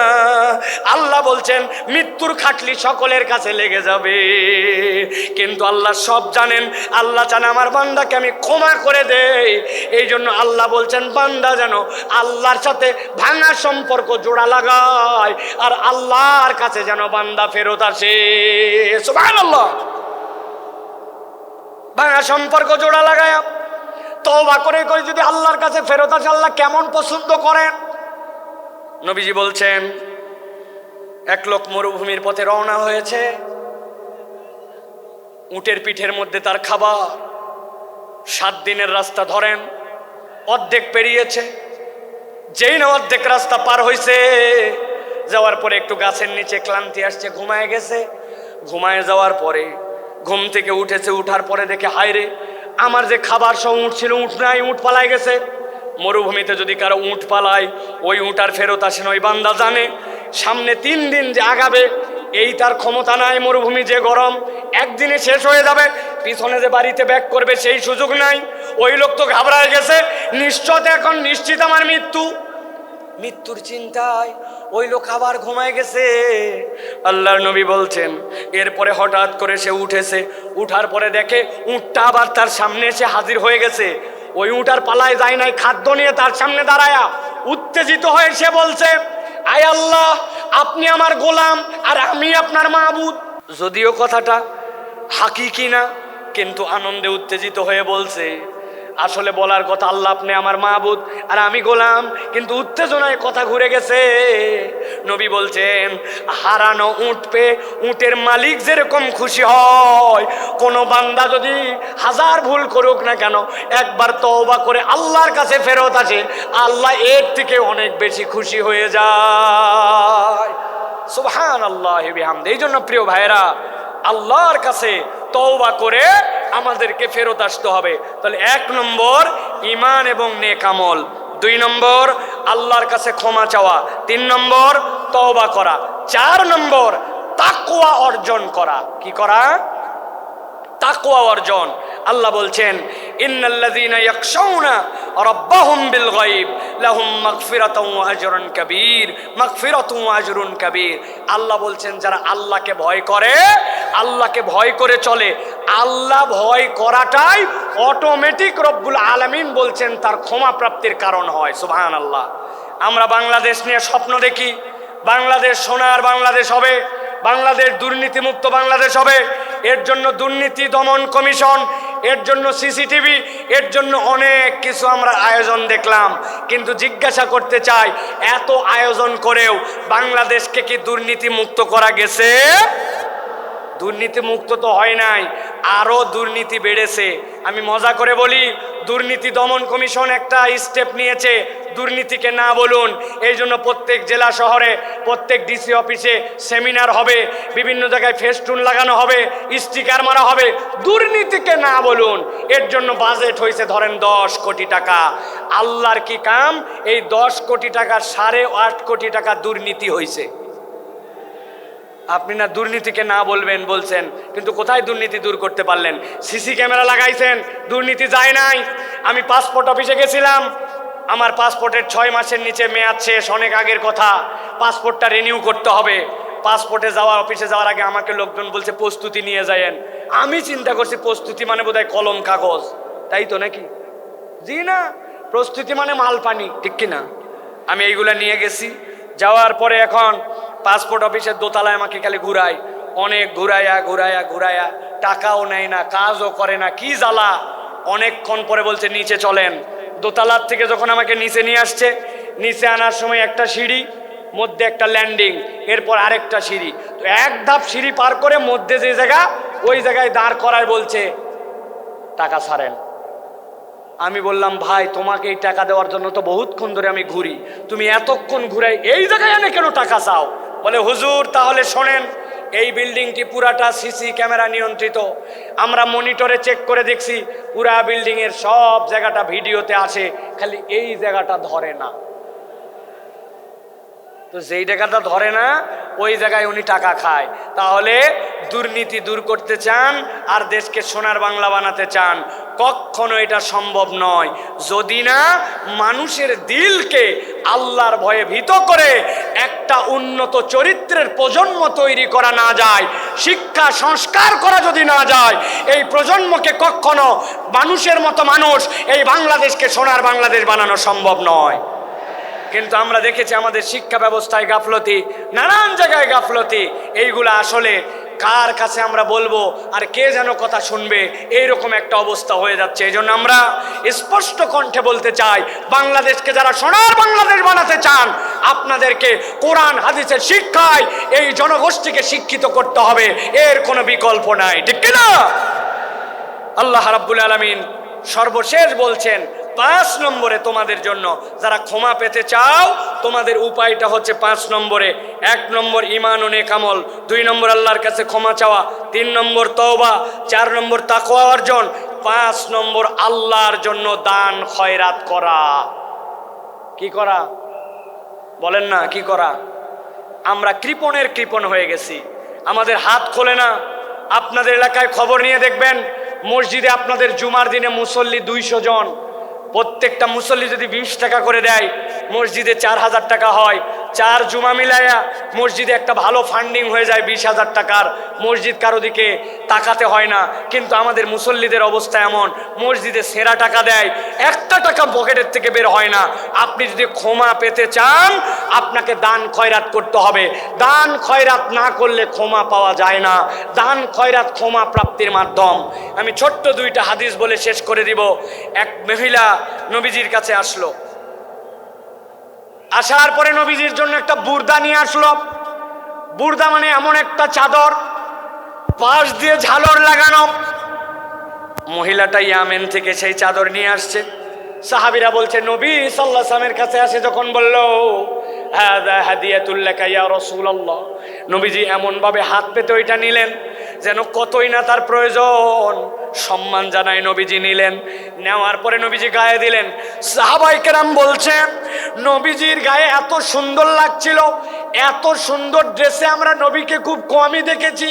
আল্লাহ বলছেন মৃত্যুর খাটলি সকলের কাছে লেগে যাবে, কিন্তু আল্লাহ সব জানেন। আল্লাহ চান আমার বান্দাকে আমি ক্ষমা করে দেই, এই জন্য আল্লাহ বলছেন বান্দা যেন আল্লাহর সাথে ভাঙা সম্পর্ক জোড়া লাগায়, আর আল্লাহর কাছে যেন বান্দা ফেরত আসে। সুবহানাল্লাহ। ভাঙা সম্পর্ক জোড়া লাগায় তওবা করে করে যদি আল্লাহর কাছে ফেরত আসে, আল্লাহ কেমন পছন্দ করেন। নবীজি বলছেন, এক লোক মরুভূমির পথে রওনা হয়েছে, উটের পিঠের মধ্যে তার খাবার, 7 দিনের রাস্তা ধরেন, অর্ধেক পেরিয়েছে। যেই না অর্ধেক রাস্তা পার হয়েছে, যাওয়ার পরে একটু গাছের নিচে ক্লান্তি আসছে, ঘুমায় গেছে। ঘুমায় যাওয়ার পরে ঘুম থেকে উঠেছে, উঠার পরে দেখে হায় রে, আমার যে খাবার সব উঠ ছিল, উঠ নাই, উঠ পালায় গেছে। মরুভূমিতে যদি কারো উঠ পালায়, ওই উঠ আর ফেরত আসে না। ওই বান্দা জানে সামনে 3 দিন যে আগাবে এই তার ক্ষমতা নাই, মরুভূমি যে গরম, একদিনে শেষ হয়ে যাবে, পিছনে যে বাড়িতে ব্যাক করবে সেই সুযোগ নাই। ওই লোক তো ঘাবড়ায় গেছে, নিশ্চয় এখন নিশ্চিত আমার মৃত্যু, মৃত্যুর চিন্তায় ওই লোক আবার ঘুমায় গেছে। আল্লাহর নবী বলছেন, এরপরে হঠাৎ করে সে উঠেছে, উঠার পরে দেখে উটটা আবার তার সামনে এসে হাজির হয়ে গেছে। ওই উটার পালায় যায় নাই, খাদ্য নিয়ে তার সামনে দাঁড়ায়া উত্তেজিত হয়ে সে বলছে, আয় আল্লাহ, আপনি আমার গোলাম আর আমি আপনার মাবুদ। যদিও কথাটা হাকিকি না, কিন্তু আনন্দে উত্তেজিত হয়ে বলছে। আসলে বলার কথা আল্লাহ আপনি আমার মাবুদ আর আমি গোলাম, কিন্তু উত্তেজনায় কথা ঘুরে গেছে। নবী বলছেন, হারানো উট পেয়ে উটের মালিক যেরকম খুশি হয়, কোন বান্দা যদি হাজার ভুল করুক না কেন, একবার তওবা করে আল্লাহর কাছে ফেরত আসে, আল্লাহ এর থেকে অনেক বেশি খুশি হয়ে যায়। সুবহানাল্লাহি ওয়া বিহামদিহি। এই জন্য প্রিয় ভাইরা, আল্লাহর কাছে তওবা করে আমাদেরকে ফেরত আসতে হবে। তাহলে 1 নম্বর ঈমান এবং নেক আমল, 2 নম্বর আল্লাহর কাছে ক্ষমা চাওয়া, 3 নম্বর তওবা করা, 4 নম্বর তাকওয়া অর্জন করা। কি করা? তাকওয়া অর্জন। আল্লাহ বলছেন, ইন্নাল্লাযীনা ইয়াখশাউনা রাব্বাহুম বিল গায়ব লাহুম মাগফিরাতুন ওয়া আজরুন কাবীর, মাগফিরাতুন ওয়া আজরুন কাবীর। আল্লাহ বলছেন, যারা আল্লাহকে ভয় করে, আল্লাহকে ভয় করে চলে, আল্লাহ ভয় করাটাই অটোমেটিক রব্বুল আলামিন বলছেন তার ক্ষমা প্রাপ্তির কারণ হয়। সুবহানাল্লাহ। আমরা বাংলাদেশ নিয়ে স্বপ্ন দেখি, বাংলাদেশ সোনার বাংলাদেশ হবে, বাংলাদেশ দুর্নীতিমুক্ত বাংলাদেশ হবে। এর জন্য দুর্নীতি দমন কমিশন, এর জন্য সিসিটিভি, এর জন্য অনেক কিছু আমরা আয়োজন দেখলাম। কিন্তু জিজ্ঞাসা করতে চাই, এত আয়োজন করেও বাংলাদেশকে কি দুর্নীতি মুক্ত করা গেছে? দুর্নীতি মুক্ত তো হয় নাই, আরো দুর্নীতি বেড়েছে। আমি মজা করে বলি, দুর্নীতি দমন কমিশন একটা স্টেপ নিয়েছে, দুর্নীতিকে না বলুন। এই জন্য প্রত্যেক জেলা শহরে, প্রত্যেক ডিসি অফিসে সেমিনার হবে, বিভিন্ন জায়গায় ফেস্টুন লাগানো হবে, স্টিকার মারা হবে, দুর্নীতিকে না বলুন। এর জন্য বাজেট হয়েছে ধরেন 10 কোটি টাকা। আল্লাহর কি কাম, এই 10 কোটি টাকা 8.5 কোটি টাকা দুর্নীতি হয়েছে। আপনি না দুর্নীতিকে না বলবেন বলছেন, কিন্তু কোথায় দুর্নীতি দূর করতে পারলেন? সিসি ক্যামেরা লাগাইছেন, দুর্নীতি যায় নাই। আমি পাসপোর্ট অফিসে গেছিলাম, আমার পাসপোর্টের 6 মাসের নিচে মেয়াদ শেষ, অনেক আগের কথা। পাসপোর্টটা রিনিউ করতে হবে। পাসপোর্টে যাওয়া, অফিসে যাওয়ার আগে আমাকে লোকজন বলছে প্রস্তুতি নিয়ে যায়েন। আমি চিন্তা করছি প্রস্তুতি মানে বোধহয় কলম কাগজ, তাই তো নাকি? জি না, প্রস্তুতি মানে মাল পানি, ঠিক কিনা? আমি এইগুলা নিয়ে গেছি। যাওয়ার পরে এখন পাসপোর্ট অফিসের দোতলায় আমাকে খালি ঘুরায়, অনেক ঘুরায়া টাকাও নেয় না, কাজও করে না, কি জ্বালা। অনেকক্ষণ পরে বলছে নিচে চলেন। দোতলার থেকে যখন আমাকে নিচে নিয়ে আসছে, নিচে আনার সময় একটা সিঁড়ি, মধ্যে একটা ল্যান্ডিং, এরপর আরেকটা সিঁড়ি। তো 1 ধাপ সিঁড়ি পার করে মধ্যে যে জায়গা, ওই জায়গায় দাঁড় করায় বলছে টাকা ছাড়েন। আমি বললাম, ভাই তোমাকে এই টাকা দেওয়ার জন্য তো বহুতক্ষণ ধরে আমি ঘুরি, তুমি এতক্ষণ ঘুরাই এই জায়গায় এনে কেন টাকা চাও? বলে, হুজুর তাহলে শোনেন, এই বিল্ডিংটি পুরাটা সিসি ক্যামেরা নিয়ন্ত্রিত। আমরা মনিটরে চেক করে দেখছি, পুরা বিল্ডিং এর সব জায়গাটা ভিডিওতে আছে, খালি এই জায়গাটা ধরে না। তো যেই জায়গাটা ধরে না, ওই জায়গায় উনি টাকা খায়। তাহলে দুর্নীতি দূর করতে চান আর দেশকে সোনার বাংলা বানাতে চান, কখনো এটা সম্ভব নয় যদি না মানুষের দিলকে আল্লাহর ভয়ে ভীত করে একটা উন্নত চরিত্রের প্রজন্ম তৈরি করা না যায়, শিক্ষা সংস্কার করা যদি না যায়, এই প্রজন্মকে কখনো মানুষের মতো মানুষ এই বাংলাদেশকে সোনার বাংলাদেশ বানানো সম্ভব নয়। কিন্তু আমরা দেখেছি আমাদের শিক্ষা ব্যবস্থায় গাফলতি, নানান জায়গায় গাফলতি। এইগুলা আসলে কার কাছে আমরা বলবো আর কে যেন কথা শুনবে, এইরকম একটা অবস্থা হয়ে যাচ্ছে। এই জন্য আমরা স্পষ্ট কণ্ঠে বলতে চাই, বাংলাদেশকে যারা সোনার বাংলাদেশ বানাতে চান, আপনাদেরকে কোরআন হাদিসের শিক্ষায় এই জনগোষ্ঠীকে শিক্ষিত করতে হবে, এর কোনো বিকল্প নাই, ঠিক কিনা? আল্লাহ রাব্বুল আলামিন সর্বশেষ বলছেন 5 নম্বরে তোমাদের জন্য, যারা ক্ষমা পেতে চাও তোমাদের উপায়টা হচ্ছে 5 নম্বরে। 1 নম্বর ঈমান ও নেক আমল, 2 নম্বর আল্লাহর কাছে ক্ষমা চাওয়া, 3 নম্বর তওবা, 4 নম্বর তাকওয়া অর্জন, 5 নম্বর আল্লাহর জন্য দান খয়রাত করা। কি করা বলেন না, কি করা? আমরা কৃপণ হয়ে গেছি, আমাদের হাত খোলে না। আপনাদের এলাকায় খবর নিয়ে দেখবেন, মসজিদে আপনাদের জুমার দিনে মুসল্লি 200 জন, প্রত্যেকটা মুসল্লি যদি 20 টাকা করে দেয়, মসজিদে 4,000 টাকা হয়, 4 জুমা মিলাইয়া মসজিদে একটা ভালো ফান্ডিং হয়ে যায় 20,000 টাকার। মসজিদ কারো দিকে তাকাতে হয় না। কিন্তু আমাদের মুসল্লিদের অবস্থা এমন, মসজিদে সেরা টাকা দেয়, একটা টাকা পকেটের থেকে বের হয় না। আপনি যদি ক্ষমা পেতে চান, আপনাকে দান খয়রাত করতে হবে। দান খয়রাত না করলে ক্ষমা পাওয়া যায় না। দান খয়রাত ক্ষমা প্রাপ্তির মাধ্যম। আমি ছোট্ট 2টা হাদিস বলে শেষ করে দিব। এক মহিলা নবীজির কাছে আসলো, আসার পরে নবীজির জন্য একটা বুর্দা নিয়ে আসলো। বুর্দা মানে এমন একটা চাদর, পাশ দিয়ে ঝালর লাগানো। মহিলাটা ইয়ামেন থেকে সেই চাদর নিয়ে আসছে। সাহাবীরা বলছে নবী সাল্লাল্লাহু আলাইহি ওয়াসাল্লামের কাছে আসে যখন বলল, হাযা হাদিয়াতুল লাকা ইয়া রাসূলুল্লাহ, নবীজি এমন ভাবে হাত পেতে ওইটা নিলেন যেন কতই না তার প্রয়োজন। সম্মান জানায় নবীজি নিলেন। নেওয়ার পরে নবীজি গায়ে দিলেন। সাহাবায়ে কেরাম বলছেন নবীজির গায়ে এত সুন্দর লাগছিল, এত সুন্দর ড্রেসে আমরা নবীকে খুব কমই দেখেছি।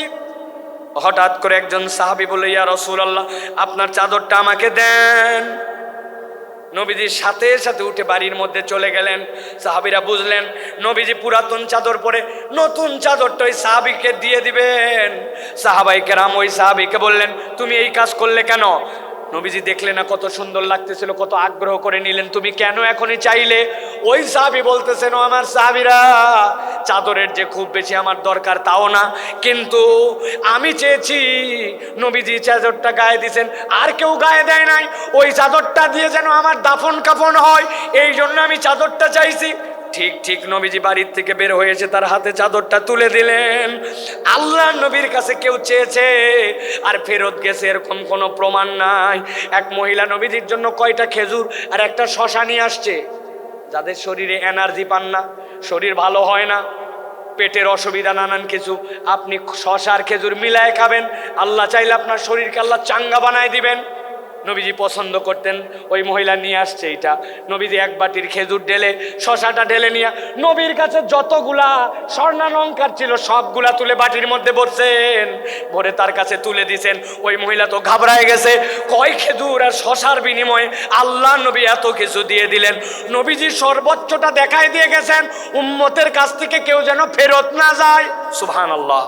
হঠাৎ করে একজন সাহাবী বলল, ইয়া রাসূলুল্লাহ, আপনার চাদরটা আমাকে দেন। নবীজির সাথে সাথে উঠে বাড়ির মধ্যে চলে গেলেন। সাহাবীরা বুঝলেন নবীজি পুরাতন চাদর পরে নতুন চাদরটা ওই সাহাবীকে দিয়ে দিবেন। সাহাবায়ে কেরাম ওই সাহাবীকে বললেন, তুমি এই কাজ করলে কেন? নবীজি দেখলেন না কত সুন্দর লাগতেছিল, কত আগ্রহ করে নিলেন, তুমি কেন এখনই চাইলে? ওই সাহাবী বলতেছেন, ও আমার সাহাবীরা, চাদরের যে খুব বেশি আমার দরকার তাও না, কিন্তু আমি চেয়েছি নবীজি চাদরটা গায়ে দিয়েছেন, আর কেউ গায়ে দেয় নাই, ওই চাদরটা দিয়ে যেন আমার দাফন কাফন হয়, এই জন্য আমি চাদরটা চাইছি। ঠিক ঠিক নবীজি বাড়ির থেকে বের হয়েছে, তার হাতে চাদরটা তুলে দিলেন। আল্লাহ নবীর কাছে কেউ চেয়েছে আর ফেরত গেছে এরকম কোনো প্রমাণ নাই। এক মহিলা নবীজির জন্য কয়টা খেজুর আর একটা শশা নিয়ে আসছে। যাদের শরীরে এনার্জি পান না, শরীর ভালো হয় না, পেটের অসুবিধা নানান কিছু, আপনি শশা আর খেজুর মিলায় খাবেন, আল্লাহ চাইলে আপনার শরীরকে আল্লাহ চাঙ্গা বানায় দিবেন। নবীজি পছন্দ করতেন, ওই মহিলা নিয়ে আসছে এটা। নবীজি এক বাটির খেজুর ঢেলে শশাটা ঢেলে নিয়ে নবীর কাছে যতগুলা স্বর্ণালঙ্কার ছিল সবগুলা তুলে বাটির মধ্যে ভরছেন, ভরে তার কাছে তুলে দিছেন। ওই মহিলা তো ঘাবড়ায় গেছে, কয় খেজুর আর শশার বিনিময়ে আল্লাহ নবী এত কিছু দিয়ে দিলেন। নবীজি সর্বোচ্চটা দেখাই দিয়ে গেছেন, উম্মতের কাছ থেকে কেউ যেন ফেরত না যায়। সুবহানাল্লাহ।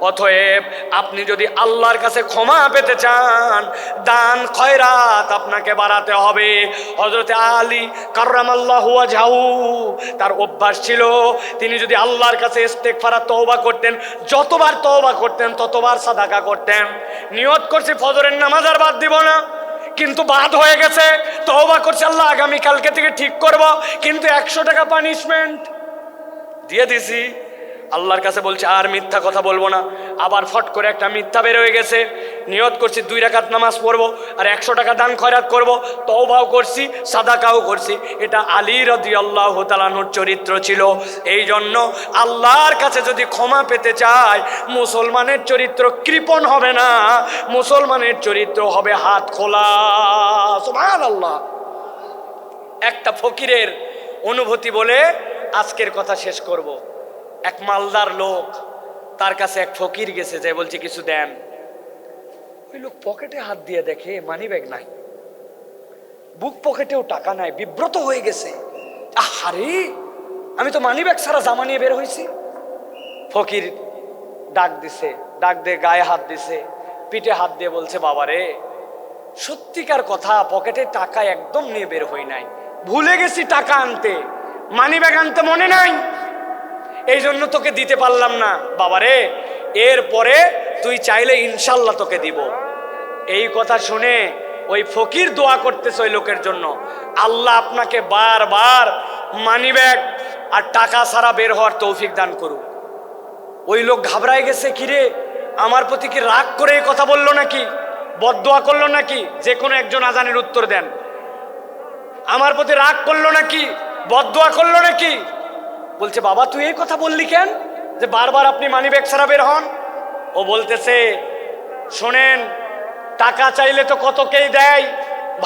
অতএব আপনি যদি আল্লাহর কাছে ক্ষমা পেতে চান, দান খয়রাত আপনাকে বাড়াতে হবে। হযরত আলী কাররামাল্লাহু ওয়াজহাহু, তার অভ্যাস ছিল তিনি যদি আল্লাহর কাছে ইস্তেগফার তওবা করতেন, যতবার তওবা করতেন ততবার সাদাকা করতেন। নিয়ত করছি ফজরের নামাজ আর বাদ দিব না, কিন্তু বাদ হয়ে গেছে। তওবা করছি আল্লাহ আগামী কালকে থেকে ঠিক করব, কিন্তু 100 টাকা পানিশমেন্ট দিয়ে দিছি। আল্লাহর কাছে বলছে আর মিথ্যা কথা বলবো না, আবার ফট করে একটা মিথ্যা বের হয়ে গেছে। নিয়ত করছি 2 রাকাত নামাজ পড়বো আর 100 টাকা দান খয়রাত করব, তওবাও করছি সাদাকাও করছি। এটা আলী রাদিয়াল্লাহু তাআলা আনহুর চরিত্র ছিল। এই জন্য আল্লাহর কাছে যদি ক্ষমা পেতে চায়, মুসলমানের চরিত্র কৃপণ হবে না, মুসলমানের চরিত্র হবে হাত খোলা। সুবহানাল্লাহ। একটা ফকিরের অনুভূতি বলে আজকের কথা শেষ করব। এক মালদার লোক, তার কাছে এক ফকির গেছে, যে বলছে কিছু দেন। ওই লোক পকেটে হাত দিয়ে দেখে মানি ব্যাগ নাই, বুক পকেটেও টাকা নাই, বিব্রত হয়ে গেছে। আহারে, আমি তো মানি ব্যাগ ছাড়া জামা নিয়ে বের হয়েছি। ফকির ডাক দিছে, ডাক দিয়ে গায়ে হাত দিছে, পিঠে হাত দিয়ে বলছে, বাবারে সত্যিকার কথা, পকেটে টাকা একদম নিয়ে বের হই নাই, ভুলে গেছি টাকা আনতে, মানি ব্যাগ আনতে মনে নাই, এই জন্য তোকে দিতে পারলাম না। বাবারে, এরপরে তুই চাইলে ইনশাল্লাহ তোকে দিব। এই কথা শুনে ওই ফকির দোয়া করতেছে ওই লোকের জন্য, আল্লাহ আপনাকে বারবার মানি ব্যাগ আর টাকা ছাড়া বের হওয়ার তৌফিক দান করুক। ওই লোক ঘাবড়ায় গেছে, কিরে আমার প্রতি কি রাগ করে এই কথা বললো নাকি, বদদোয়া করলো নাকি? যে কোনো একজন আজানের উত্তর দেন। আমার প্রতি রাগ করলো নাকি, বদদোয়া করলো নাকি? বলছে, বাবা তুই এই কথা বললি কেন, যে বারবার আপনি মানি ব্যাগ ছাড়া বের হন? ও বলতেছে, শোনেন, টাকা চাইলে তো কতকেই দেয়,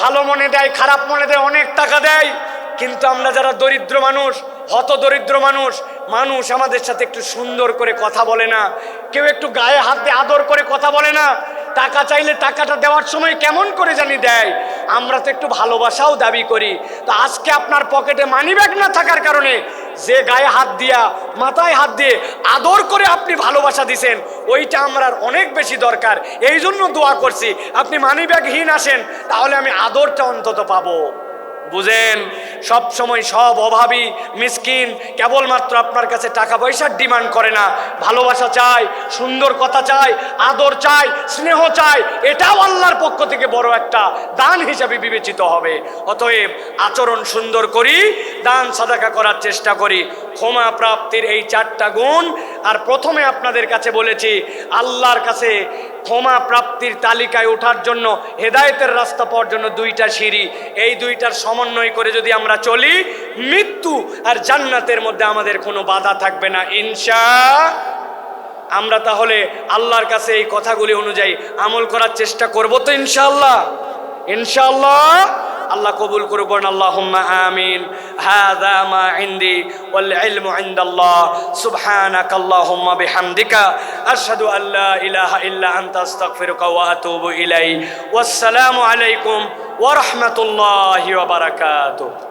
ভালো মনে দেয়, খারাপ মনে দেয়, অনেক টাকা দেয়, কিন্তু আমরা যারা দরিদ্র মানুষ, হত দরিদ্র মানুষ, মানুষ আমাদের সাথে একটু সুন্দর করে কথা বলে না, কেউ একটু গায়ে হাত দিয়ে আদর করে কথা বলে না, টাকা চাইলে টাকাটা দেওয়ার সময় কেমন করে জানি দেয়। আমরা তো একটু ভালোবাসাও দাবি করি। তো আজকে আপনার পকেটে মানিব্যাগ না থাকার কারণে যে গায়ে হাত দিয়া মাথায় হাত দিয়ে আদর করে আপনি ভালোবাসা দিছেন, ওইটা আমার অনেক বেশি দরকার। এই জন্য দোয়া করছি আপনি মানিব্যাগহীন আসেন, তাহলে আমি আদরটা অন্তত পাবো। বুঝেন, সব সময় সব অভাবী মিসকিন কেবলমাত্র আপনার কাছে টাকা পয়সার ডিমান্ড করে না, ভালোবাসা চায়, সুন্দর কথা চায়, আদর চায়, স্নেহ চায়। এটাও আল্লাহর পক্ষ থেকে বড় একটা দান হিসাবে বিবেচিত হবে। অতএব আচরণ সুন্দর করি, দান সাদাকা করার চেষ্টা করি। ক্ষমা প্রাপ্তির এই 4টা গুণ। আর প্রথমে আপনাদের কাছে বলেছি আল্লাহর কাছে ক্ষমা প্রাপ্তির তালিকায় ওঠার জন্য, হেদায়েতের রাস্তা পাওয়ার জন্য 2টা সিঁড়ি। এই 2টার সমন্বয় করে যদি আমরা চলি, মৃত্যু আর জান্নাতের মধ্যে আমাদের কোনো বাধা থাকবে না ইনশাআল্লাহ। আমরা তাহলে আল্লাহর কাছে এই কথাগুলি অনুযায়ী আমল করার চেষ্টা করব তো ইনশাআল্লাহ। ইনশাআল্লাহ আল্লাহ কবুল করুন। আল্লাহুম্মা আমিন। হাযা মা ইনদি ওয়াল ইলমু ইনদাল্লাহ। সুবহানাকাল্লাহুম্মা বিহামদিকা আশহাদু আল্লা ইলাহা ইল্লা আনতা আস্তাগফিরুকা ওয়া আতুবু ইলাইক। ওয়াসসালামু আলাইকুম ওয়া রাহমাতুল্লাহি ওয়া বারাকাতুহু।